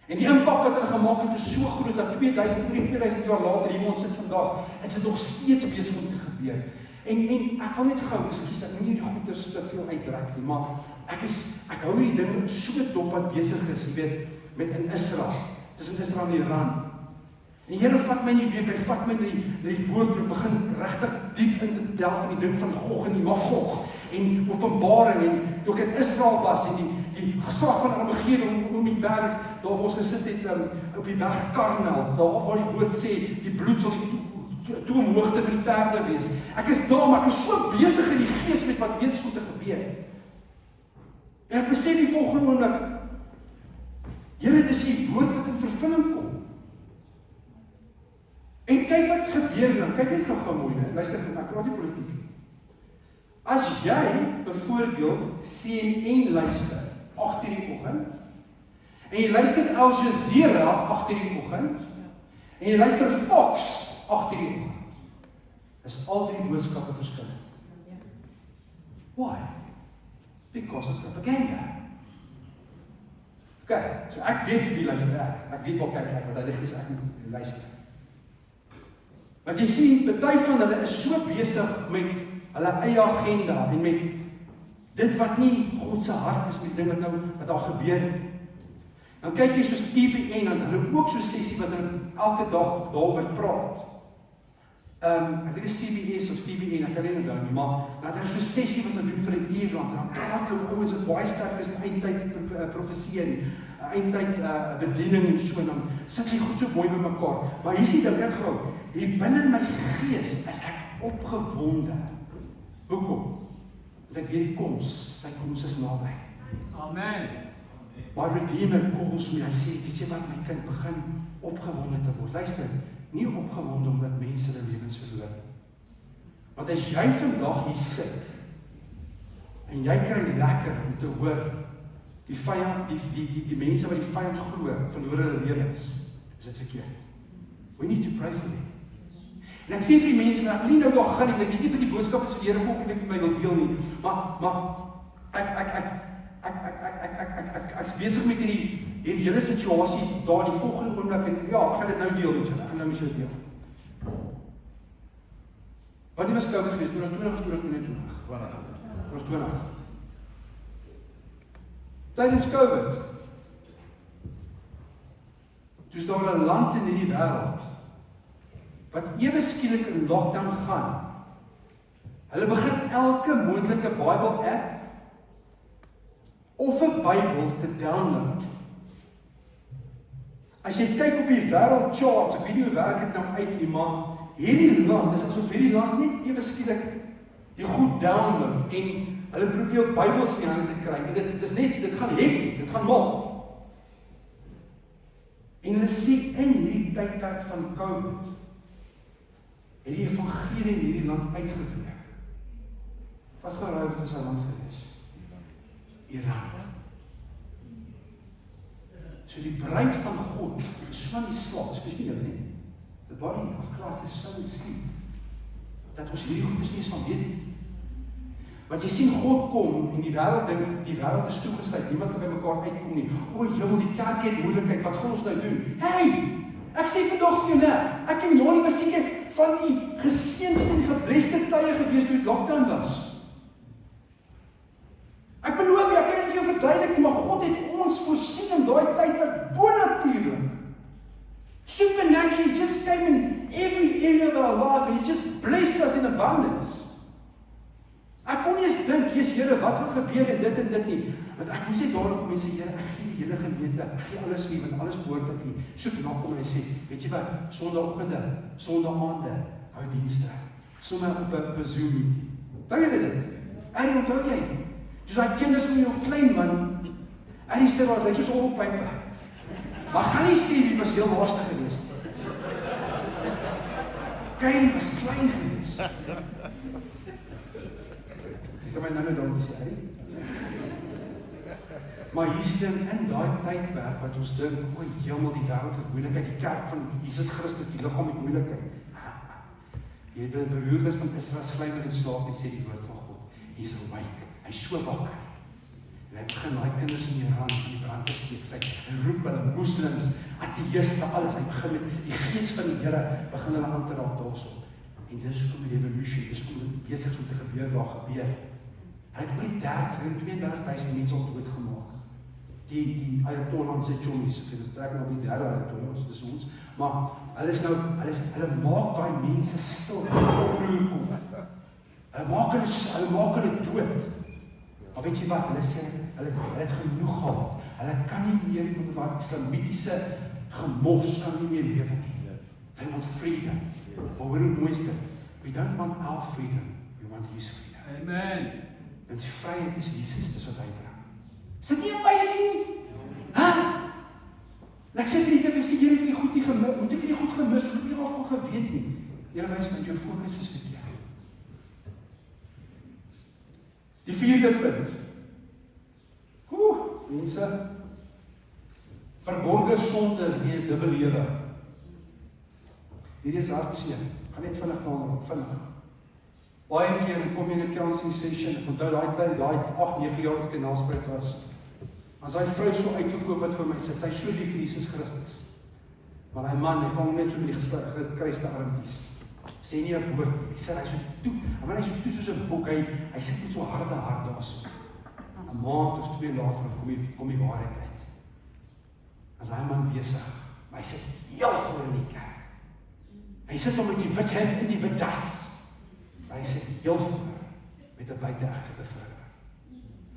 En die impak wat hulle gemaak het is so groot dat 2000 jaar later, hier ons sit vandag, is dit nog steeds besig om te gebeur. En ek wil net gou, ekskuus, ek moet nie die goeders te veel uitrek nie, maar ek hou die ding so dop wat besig is, jy weet, met in Israel, tussen Israel en Iran. En die Here vat my in die week, hy vat my na die woord, en begin regtig diep in te delf van die ding van Gog en die Magog, en Openbaring, en toe ek in Israel was, en die geslag van Armageddon om die berg, daar waar ons gesit het, op die berg Karmel, daar waar die woord sê, die bloed sal die toomhoogte van die perde wees. Ek is daar, maar ek is so besig in die gees met wat besig om te gebeur. En ek besef die volgende oomblik, Here, dit is die woord wat in vervulling kom. En kyk wat gebeur nou, kyk net gou mooi, luister, ek praat nie politiek. As jy, byvoorbeeld, CNN luister, 8 uur die oggend, en jy luister Al Jazeera 8 uur die oggend, en jy luister Fox 8 uur die oggend, is al 3 boodskappe verskillend. Why? Because of propaganda. Ok, so ek weet wie luister ek weet wat kyk ek, wat hulle gesê ek moet luister. Want jy sien, party van hulle is so besig met hulle eie agenda en met dit wat nie God se hart is met ding wat daar gebeur. Dan kyk jy soos TBN, dan hulle ook so 'n sessie wat hulle elke dag daaroor praat. Ek dink is CBS of TBN, ek kan nie onthou nie, maar dat hulle so 'n sessie wat hulle doen vir 'n uur lank, dan praat hulle ouens wat baie sterk is in eindtyd profesie en eindtyd bediening en so, en dan sit hulle goed so mooi by mekaar. Maar hier is die ding, ek gou, hier binne in my gees is ek opgewonde. Hoekom? Want ek weet die koms, sy koms is naby. Amen. Maar Redeemer kom ons mee, hy sê, weet jy wat, my kind, begin opgewonde te word. Luister, nie opgewonde omdat mense hulle lewens verloor. Want as jy vandag hier sit, en jy kry lekker om te hoor, die vyand, die mense wat die vyand glo, verloor hulle lewens, is dit verkeerd. We need to pray for them. En ek sê vir die mense, ek wil nie nou daar gaan, en ek weet nie vir die boodskap is vir die Here volgende week met my wil deel nie, maar ek is besig met hierdie hele situasie daar die volgende oomblik, en ja, ek gaan dit nou deel met julle, ek gaan nou met julle deel. Wanneer was COVID geweest? 2020 of 2021? 2020. Tydens COVID, toe is daar 'n land in hierdie wêreld, wat ewe skielik in lockdown gaan. Hulle begin elke moontlike Bible app of 'n Bybel te download. As jy kyk op die wêreld charts, ek weet nie hoe werk dit nou uit nie, maar hierdie land, dis asof hierdie land net ewe skielik die goed download en hulle probeer Bybels in die hande te kry. En dit gaan hek, dit gaan mal. En hulle sê in hierdie tydperk van COVID, het die evangelie in hierdie land uitgebreek. Wat geraai het was 'n land gewees? Iran. So die bruid van God is so aan die slaap, dis nie hulle nie. The body of Christ is so in sleep, dat ons hierdie goed is nie eens van weet nie. Want jy sien God kom en die wêreld dink, die wêreld is toegesluit, niemand kan by mekaar uitkom nie. O, jemmel, die kerk het moeilikheid, wat gaan ons nou doen? Hey, ek sê vandag vir jou, nee, ek en Johnny was seker van die geseënste en gebleste tye gewees toe die lockdown was. Ek beloof jy, ek kan dit vir jou verduidelik, maar God het ons voorsien in daai tydperk bonatuurlik. Supernaturally just came in every area of our life and He just blessed us in abundance. Ek kon nie eens dink, Jesus Here, wat gaan gebeur en dit nie. Want ek moes net daarop kom en sê, Here, ek gee die hele gemeente, ek gee alles vir U, want alles behoort aan U. Soek na kom en hy sê, weet jy wat, Sondagoggende, Sondagaande, hou dienste. Sommer op 'n Zoom meeting. Onthou jy dit? Onthou jy? Dus daai kinders van jou klein man, hy sê wat, lyk soos orgelpype. Maar gaan nie sê die was heel laaste geweest. Kylie was klein geweest. Ek kan my nou dan sê, Maar hier sien in daai tydperk wat ons dink, o, hemel, die wêreld het moeilikheid, die kerk van Jesus Christus, die liggaam het moeilikheid. Jy het 'n beroerder van Israel slymer in slaap en sê die woord van God. Hy's awake. Hy's so wakker. En hy begin daai kinders in Iran in die brand te steek. Hy roep hulle moslems, ateïste, alles. Hy begin met die gees van die Here begin hulle aan te raak daarso. En dis hoekom die revolusie, dis hoekom dit besig is om te gebeur waar gebeur. Hy het oor die 32,000 mense al doodgemaak. Die Ayatollah en sy chommies, dit trek nou op die derde Ayatollah, dis ons, maar hulle maak daai mense stil, oproer kom. Hulle maak hulle dood. Maar weet jy wat, hulle sê, hulle het genoeg gehad. Hulle kan nie meer met daai islamitiese gemors kan nie meer lewe nie. They want freedom. Maar hoor hoe mooi is dit? We don't want our freedom, we want his freedom. Amen. En die vryheid is Jesus, dis wat hy bring. Sit nie amazing nie? Hæ? En ek sê vir die ek sê, Here, het die goed nie gemis, moet ek die goed gemis, hoe het jy daarvan geweet nie? Here, wys my, jou fokus is verkeerd. Die vierde punt. Mense, verborge sonde en 'n dubbel lewe. Hierdie is hartseer. Gaan net vinnig daaroor, vinnig. Baie keer kom jy in 'n counseling session, onthou daai tyd, daai 8-9 jaar wat ek in Nelspreek was. As daai vrou so uitverkoop wat vir my sit, sy is so lief vir Jesus Christus. Maar daai man, hy vang net so met die gekruiste armpies. Sê nie 'n woord nie. Hy sê hy so toe, maar hy so toe soos 'n boek, hy sit met so harde hart daarso. 'n Maand of 2 later kom die waarheid uit. As hy man besig, maar hy sit heel voor in die kerk. Hy sit om met die wit hemp in die wit das. Hy sit heel voor met 'n buiteegtelike vrou.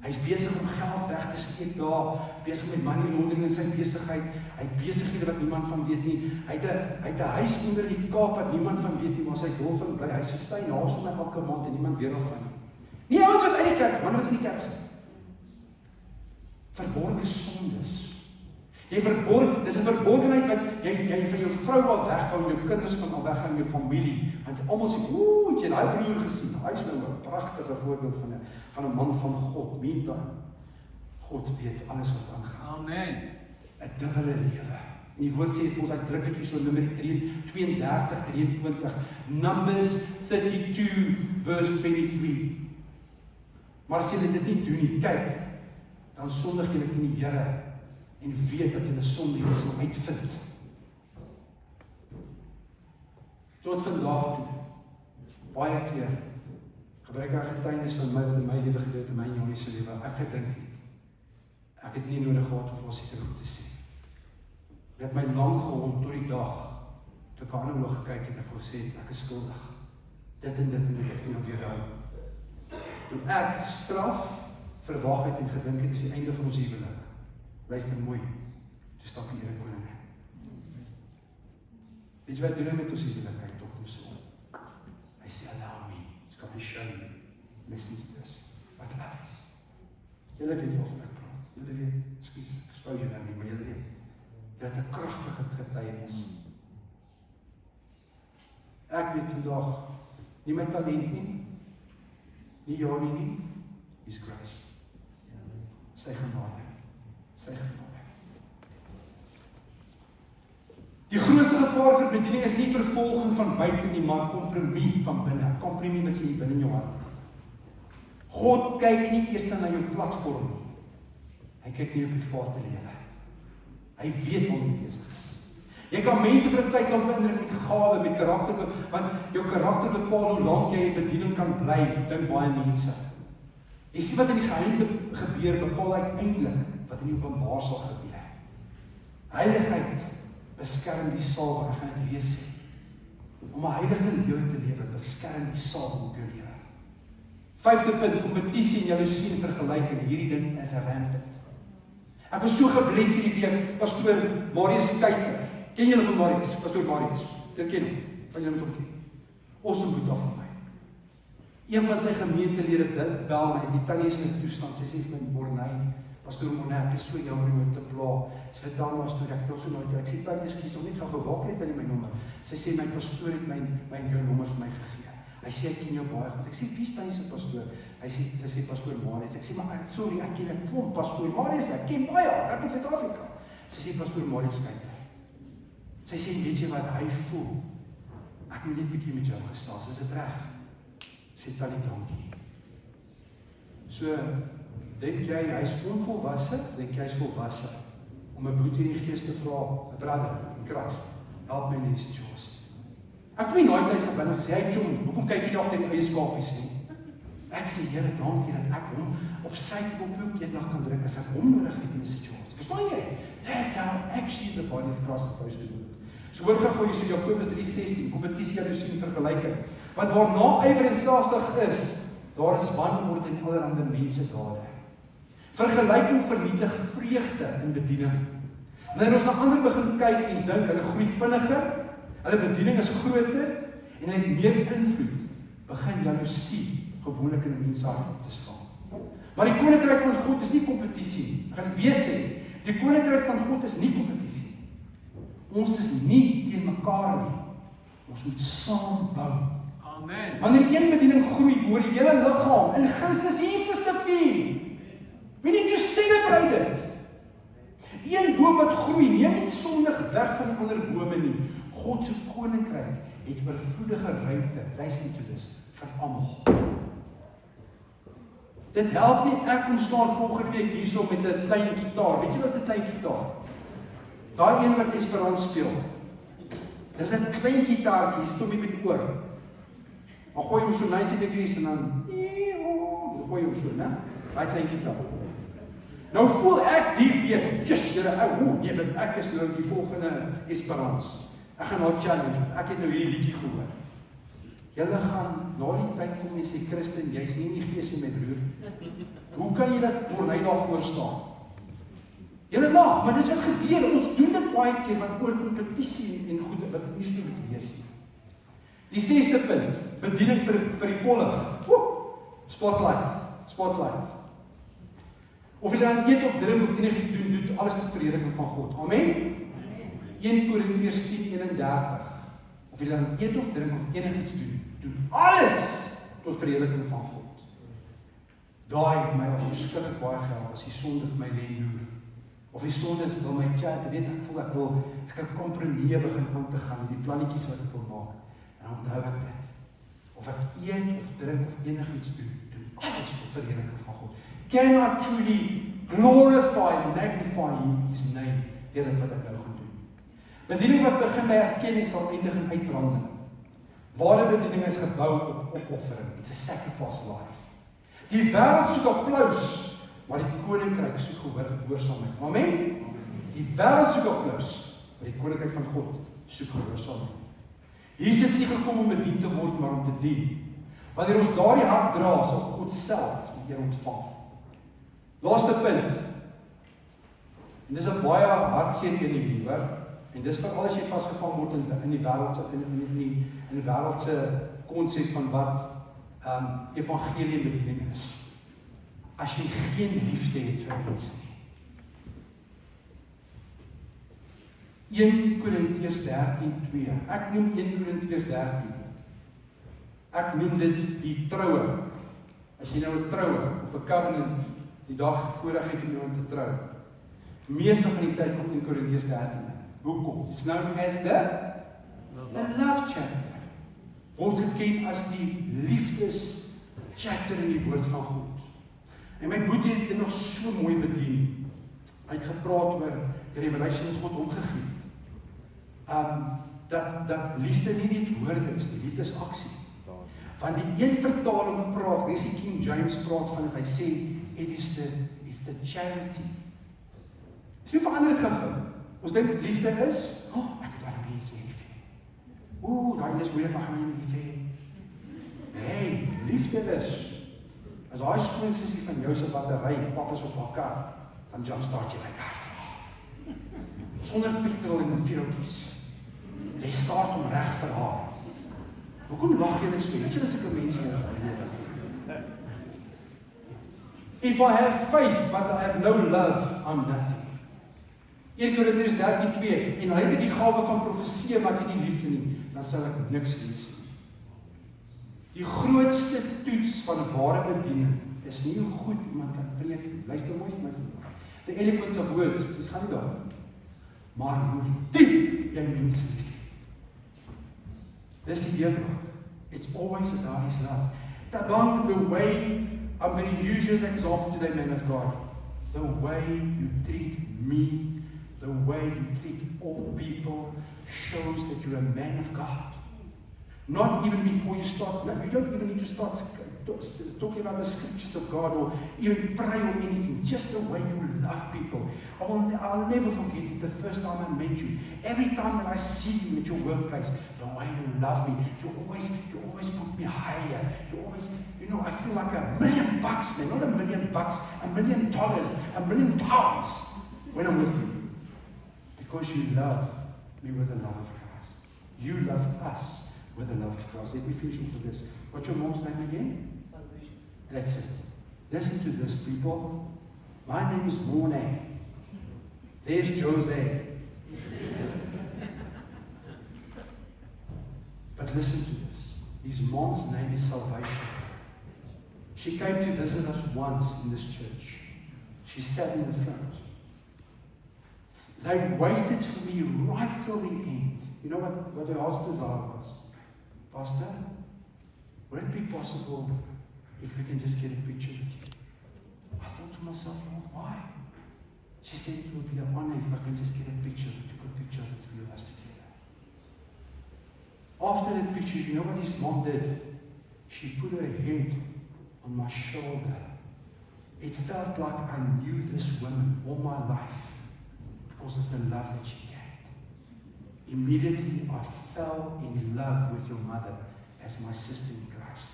Hy's besig om geld weg te steek daar, besig met money laundering in sy besigheid. Hy het besighede wat niemand van weet nie. Hy het 'n huis onder die Kaap wat niemand van weet nie, maar sy dolfin bly. Hy sustain haar sommer elke maand en niemand weet daarvan nie. Nie ouens wat uit die kerk, manne wat in die kerk sit. Verborgde sondes. Dis 'n verborgenheid wat jy van jou vrou al weghou, jou kinders van al weghou, jou familie. Want almal sê, het jy daai broer gesien? Hy is nou 'n pragtige voorbeeld van 'n man van God. Meantime, God weet alles wat aangaan. Amen. 'n dubbele lewe. En die woord sê dit word uitdruklik hier so Numeri 32:23. Numbers 32 verse 23. Maar as jy dit nie doen nie, kyk, dan sondig jy dit in die Here en weet dat jy 'n sonde is om uitvind. Tot vandag toe, baie keer, gebruik ek getuienis van my wat in my lewe gebeur het, in my en Johnny se lewe. Ek gedink het, ek het nie nodig gehad om seker goed te sê. Ek het my lank gehond tot die dag, toe ek aan 'n oog gekyk het en gesê het, ek is skuldig. Dit en ek vind weer hou. Toe ek straf, verwag het en gedink het, is die einde van ons huwelik. Luister mooi, toe stap die Here koning. Weet jy wat doen hy met ons huwelik? Hy dop hom so. Hy sê, allow me, to come and show you. Listen to this. What love is. Julle weet waarvan ek praat. Julle weet, ekskuus, ek spou jou nou nie, maar julle weet. Dat 'n kragtige getuienis. Ek weet vandag, nie my talent nie Johnny nie, His grace. Sy genade. Sy genade. Die grootste gevaar vir bediening is nie vervolging van buite nie, maar kompromie van binne. Kompromie wat jy hier binne in jou hart het. God kyk nie eers na jou platform nie. Hy kyk nie op jou private lewe. Hy weet waar jy besig is. Jy kan mense vir 'n tyd lank beïndruk met gawe, met karakter, want jou karakter bepaal hoe lank jy in bediening kan bly, dink baie mense. Jy sien wat in die geheim gebeur, bepaal uiteindelik wat in die openbaar sal gebeur. Heiligheid beskerm die saal waar ek gaan dit weer sê. Om 'n heilige lewe te lewe, beskerm die saal op jou lewe. 5de punt, kompetisie en jaloesie en vergelyking. Hierdie ding is rampant. Ek was so gebless hierdie week, pastoor Marius Kuyper. Ken julle van Marius? Pastoor Marius. Jy ken hom. Van julle met hom ken. Awesome boet af van my. Een van sy gemeentelede bel my, die tannie is in 'n toestand, sy sê vir my, Morney, pastoor Morney, ek is so jammer om te pla. Sy vertel my storie, ek het al so nooit, ek sê, tannie, ekskuus, nog net gou gewaak net aan my nommer. Sy sê, my pastoor het my jou nommer vir my gegee. Hy sê, ek ken jou baie goed. Ek sê, wie is Tannie se pastoor? Hy sê, pastoor Marius. Ek sê, maar sorry, ek ken 'n klomp pastoor Marius, ek ken baie, ek in Suid-Afrika. Sy sê, pastoor Marius, kyk. Sy sê, weet jy wat hy voel? Ek moet net bietjie met jou gesels, is dit reg? Sê Tannie, dankie. So, dink jy, hy is onvolwasse? Dink jy, hy is volwasse? Om 'n broer in die gees te vra, 'n brother in Christ, help my in die situasie. Ek het nie nooit tyd verbinne gesê, hey John, hoekom kyk jy nog teen eie skapies nie? Ek sê, Here, dankie dat ek hom op sy knop eendag kan druk as ek hom nodig het in 'n situasie. Verstaan jy? That's how actually the body of Christ is supposed to work. So hoor gou hier so Jakobus 3:16, kompetisie, jaloesie, vergelyking. Want waar naywer en selfsug is, daar is wanorde en allerlei mensedade. Vergelyking vernietig vreugde in bediening. Wanneer ons na ander begin kyk en dink hulle groei vinniger, hulle bediening is groter en hulle het meer invloed, begin jaloesie gewoonlik in 'n mens hart op te staan. Maar die koninkryk van God is nie kompetisie nie. Ek gaan weer sê, die koninkryk van God is nie kompetisie. Ons is nie teen mekaar nie. Ons moet saam bou. Amen. Wanneer een bediening groei, behoort die hele liggaam in Christus Jesus te vier. We need to celebrate it. Een boom wat groei, neem nie sondig weg van die ander bome nie. God se koninkryk het oorvloedige ruimte, luister toe dis, vir almal. Dit help nie ek kom staan volgende week hierso met 'n klein gitaar. Weet jy wat is 'n klein gitaar? Daai een wat Esperance speel. Dis 'n klein gitaartjie, stom hier by die oor. Maar gooi hom so 90 degrees en dan gooi hom so, né? Daai klein gitaar. Nou voel ek die week, just Here, nee, want ek is nou die volgende Esperance. Ek gaan nou challenge, ek het nou hierdie liedjie gehoor. Julle gaan na die tyd kom en sê, Christen, jy's nie in die gees nie, my broer. Hoe kan jy dat voor hy daarvoor staan? Julle lag, maar dis wat gebeur, ons doen dit baie keer, wat oor kompetisie en goed, wat nie so moet wees nie. Die 6de punt, bediening vir die kollig. Spotlight. Of jy dan eet of drink of enigiets doen alles tot verheerliking van God. Amen? 1 Korintiërs 10:31. Of jy dan eet of drink of enigiets doen alles tot verheerliking van God. Daai het my al verskriklik baie gehelp as die sonde vir my lê loer. Of die sonde wil my chat, ek voel ek wil 'n kompromie begin aan te gaan met die plannetjies wat ek wil maak. En onthou ek dit. Of ek eet of drink of enigiets doen alles tot verheerliking van God. Cannot truly glorify and magnify His name deur dit wat ek nou gaan doen. Bediening wat begin by erkenning sal eindig in uitbranding. Ware bediening is gebou op opoffering. It's a sacrifice life. Die wêreld soek applaus, maar die koninkryk soek gehoorsaamheid. Amen? Die wêreld soek applaus, maar die koninkryk van God soek gehoorsaamheid. Jesus het nie gekom om bedien te word, maar om te dien. Wanneer ons daardie hart dra, sal God self die eer ontvang. Laaste punt. En dis 'n baie hartseer een hierdie, hoor. En dis veral as jy vasgevang word in die wêreldse in die wêreldse konsep van wat evangelie bediening is. As jy geen liefde het vir mense nie. 1 Korintiërs 13:2. Ek noem 1 Korintiërs 13. Ek noem dit die troue. As jy nou 'n troue of 'n covenant die dag voordat jy met iemand te trou. Meeste van die tyd kom 1 Korintiërs 13. Hoekom? It's known as the love chapter. Word geken as die liefdes chapter in die woord van God. En my boetie het nog so mooi bedien. Hy het gepraat oor die revelasie wat God hom gegee het. Dat liefde nie net woorde is, die liefde is aksie. Want die een vertaling praat, dis die King James praat van, hy sê, it's the charity. Dis nie verander het gehou. Ons dink liefde is, ek het daar mense lief hê. Daai is moeilik, maar gaan jy lief hê. Nee, liefde is, as daai skoon sussie van jou se battery pap is op haar kar, dan jumpstart jy my kar. Sonder petrol en vuurtjies. Jy start hom reg vir haar. Hoekom lag jy net so? Weet jy dat sulke mense in jou lewe? If I have faith but I have no love, I'm nothing. 1 Korintiërs 13:2. En al het ek die gawe van profesie maar ek het nie liefde nie, dan sal ek niks wees nie. Die grootste toets van ware bediening is nie hoe goed iemand kan preek nie. Luister mooi vir my vandag. The eloquence of words, dit gaan nie daar nie. Maar hoe diep jy mense liefhet. Dis die deurbraak. It's always about His love. Tabang, the way, I'm going to use you as an example today, man of God. The way you treat me, the way you treat all people, shows that you're a man of God. Not even before you start, no, you don't even need to start talking about the scriptures of God or even pray or anything, just the way you love people. I'll never forget it the first time I met you. Every time that I see you at your workplace, the way you love me, you always put me higher. You always, I feel like $1 million, man, not $1 million, $1 million, $1 million when I'm with you. Because you love me with the love of Christ. You love us with the love of Christ. Let me finish off with this. What's your mom's name again? Salvation. That's it. Listen to this, people. My name is Mornay. There's Jose. But listen to this. His mom's name is Salvation. She came to visit us once in this church. She sat in the front. They waited for me right till the end. You know what her heart's desire was? Pastor, would it be possible if we can just get a picture with you? I thought to myself, Lord, why? She said it would be an honor if I can just get a picture, to put a picture of the three of us together. After that picture, you know what his mom did? She put her head on my shoulder. It felt like I knew this woman all my life because of the love that she gave. Immediately, I fell in love with your mother as my sister in Christ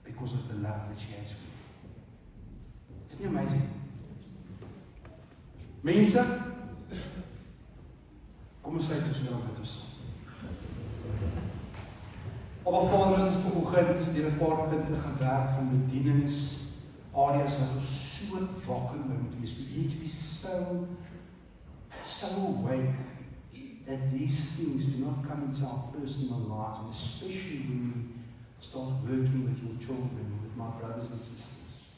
because of the love that she has for me. Isn't it amazing? Mense, kom ons uit ons nou met ons. Abba Vader, ons het vanoggend deur 'n paar punte gewerk van bedieningsareas wat ons so wakker moet wees. We need to be so awake that these things do not come into our personal lives, and especially when we start working with your children, with my brothers and sisters.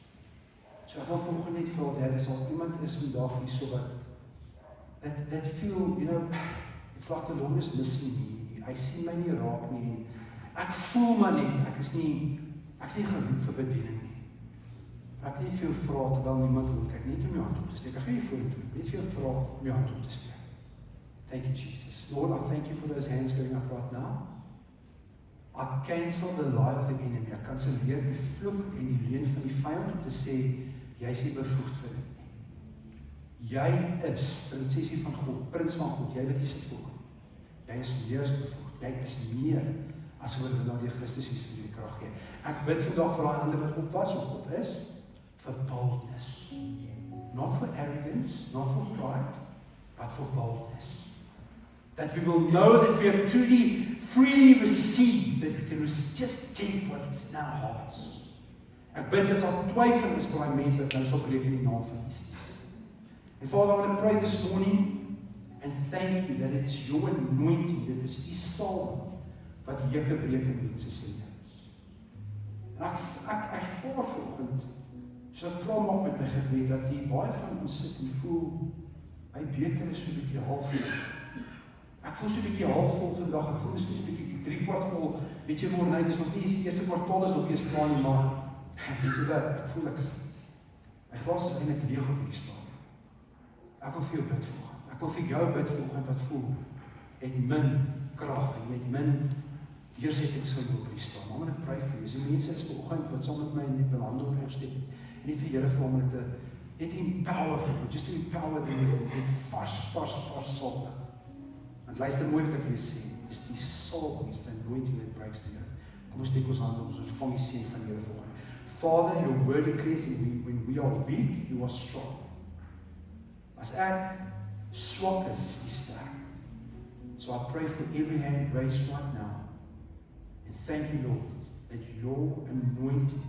So ek wil vanoggend net vra dat as al iemand is vandag hier so wat that feel, it's like the Lord is missing me. Hy sien my nie raak nie en ek voel maar net, ek is nie geroep vir bediening nie. Ek net vir jou vra terwyl niemand wil kyk, net om jou hand op te steek. Ek gaan jou vorentoe, net vir jou vra om jou hand op te steek. Thank you, Jesus. Lord, I thank you for those hands going up right now. I cancel the lie of the enemy. Ek kanselleer die vloek en die leuen van die vyand om te sê, jy is nie bevoegd vir dit nie. Jy is prinsesie van God, prins van God, jy wat hier sit voor. Jy is meer as bevoegd. Jy is meer as oorwinnaar deur Christus Jesus vir die krag gee. Ek bid vandag vir daai hande wat op was of op is, for boldness. Not for arrogance, not for pride, but for boldness. That we will know that we have truly, freely received, that we can just give what is in our hearts. Ek bid dat sal twyfel is vir die mense dat nou sal breek in die naam van Jesus. And Father, I want to pray this morning and thank you that it's your anointing, that is die salwing wat juke breek in mense se lewens. En ek ervaar vanoggend, so ek klaar maak met my gebed, dat die baie van ons sit en voel, my beker is so 'n bietjie half vol. Ek voel so 'n bietjie half vol vandag, ek voel miskien 'n bietjie 3/4 vol. Weet jy môre, nee, dis nog nie die eerste kwartaal is nog nie eens klaar nie, maar weet jy wat, ek voel my glas is eintlik leeg op hierdie stadium. Ek wil vir jou bid vanoggend. Ek wil vir jou bid vanoggend wat voel, het min krag en met min deursettingsvermoë op hierdie stadium. I'm going to pray for you. As die mense is vanoggend wat saam met my net wil hande opsteek, en net vir Here vra om dit net empower vir jou, just to empower them met vars salwing. En luister mooi wat ek vir jou sê, dis die salwing, is the anointing that breaks the yoke. Kom ons steek ons hande op, ons ontvang die seën van die Here vanoggend. Father, your word declares that when we are weak, you are strong. As ek swak is U sterk. So I pray for every hand raised right now. And thank you, Lord, that your anointing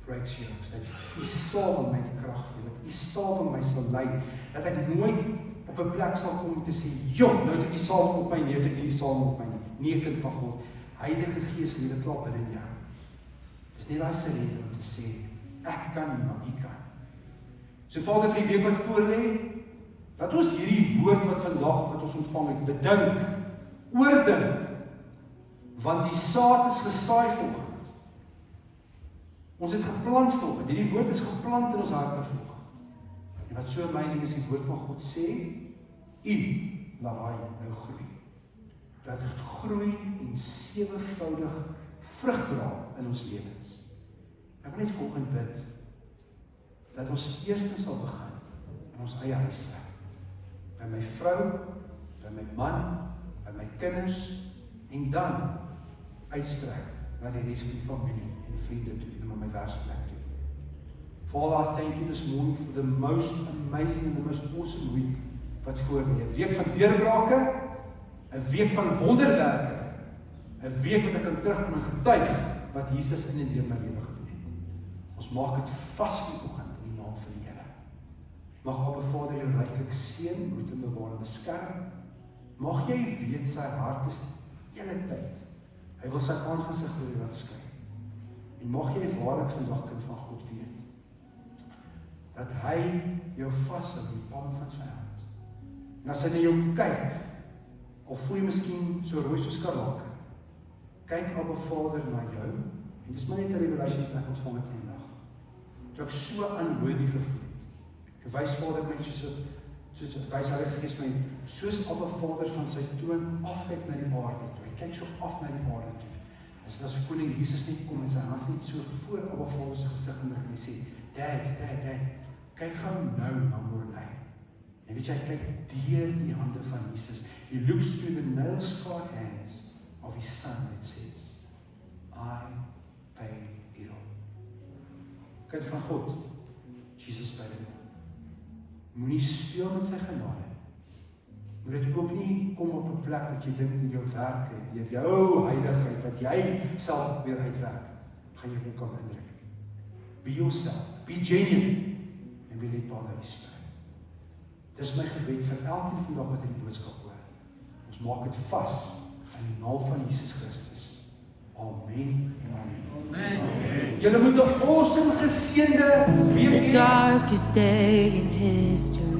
breaks yokes. Dat U salwing my die krag gee, dat U salwing my sal lei, dat ek nooit op 'n plek sal kom om te sê, nou het ek die salwing op my, nee, het ek nie die salwing op my nie. Nee, kind van God, Heilige Gees, lewe klaar binne in jou. Dis nie daai surrender om te sê, ek kan nie, maar U kan. So Vader, vir die week wat voor lê, dat ons hierdie woord wat vandag wat ons ontvang het, bedink, oordink, want die saad is gesaai volgens. Ons het geplant volgens. Hierdie woord is geplant in ons harte volgens. En wat so amazing is, die woord van God sê, U laat daai nou groei. Dat het groei en 7voudig vrug dra in ons lewens. Ek wil net volgende bid, dat ons eerstens sal begin in ons eie huis. By my vrou, by my man, by my kinders, en dan uitstrek na die res van die familie en vriende toe, en na my werksplek toe. Father, I thank you this morning for the most amazing and the most awesome week wat voor lê. 'n Week van deurbrake, 'n week van wonderwerke, 'n week wat ek kan terugkom en getuig wat Jesus in en deur my lewe gedoen het. Ons maak dit vas vanoggend in die naam van die Here. Mag Abba Vader jou ryklik seën, moet hom bewaar en beskerm. Mag jy weet sy hart is die hele tyd. Hy wil sy aangesig oor jou laat skyn. En mag jy waarlik vandag kind van God weet, dat hy jou vashou in die palm van sy hand. En as hy na jou kyk, of voel jy miskien so rooi soos skarlake, kyk Abba Vader na jou, en dis maar net 'n revelation wat ek ontvang het eendag. Toe ek so unworthy gevoel het. Toe wys Vader my soos wys Heilige Gees my, soos Abba Vader van sy troon afkyk na die aarde toe. Hy kyk so af na die aarde toe. As koning Jesus net kom en sy hand net so voor Abba Vader se gesig en hy sê, Dad, kyk gou nou na Morney. En weet jy, hy kyk deur die hande van Jesus. He looks through the nail-scarred hands of his son that says, I pay it all. Kind van God, Jesus paid it all. Moenie speel met sy genade. Moet dit ook nie kom op 'n plek dat jy dink in jou werk, deur jou heiligheid, wat jy self weer uitwerk, gaan jy ook kan indruk. Be yourself, be genuine, and be led by the Holy Spirit. Dis my gebed vir elkeen vandag wat hierdie boodskap hoor. Ons maak dit vas in die naam van Jesus Christus. Amen en amen. Julle moet 'n awesome geseënde week hê. The darkest day in history.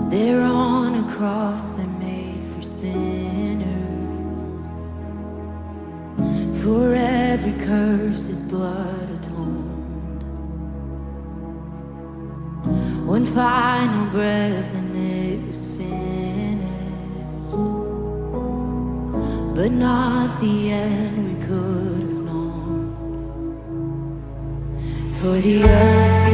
They're on a cross they're made for sinners. For every curse his blood atoned. One final breath and it was finished. But not the end we could have known. For the earth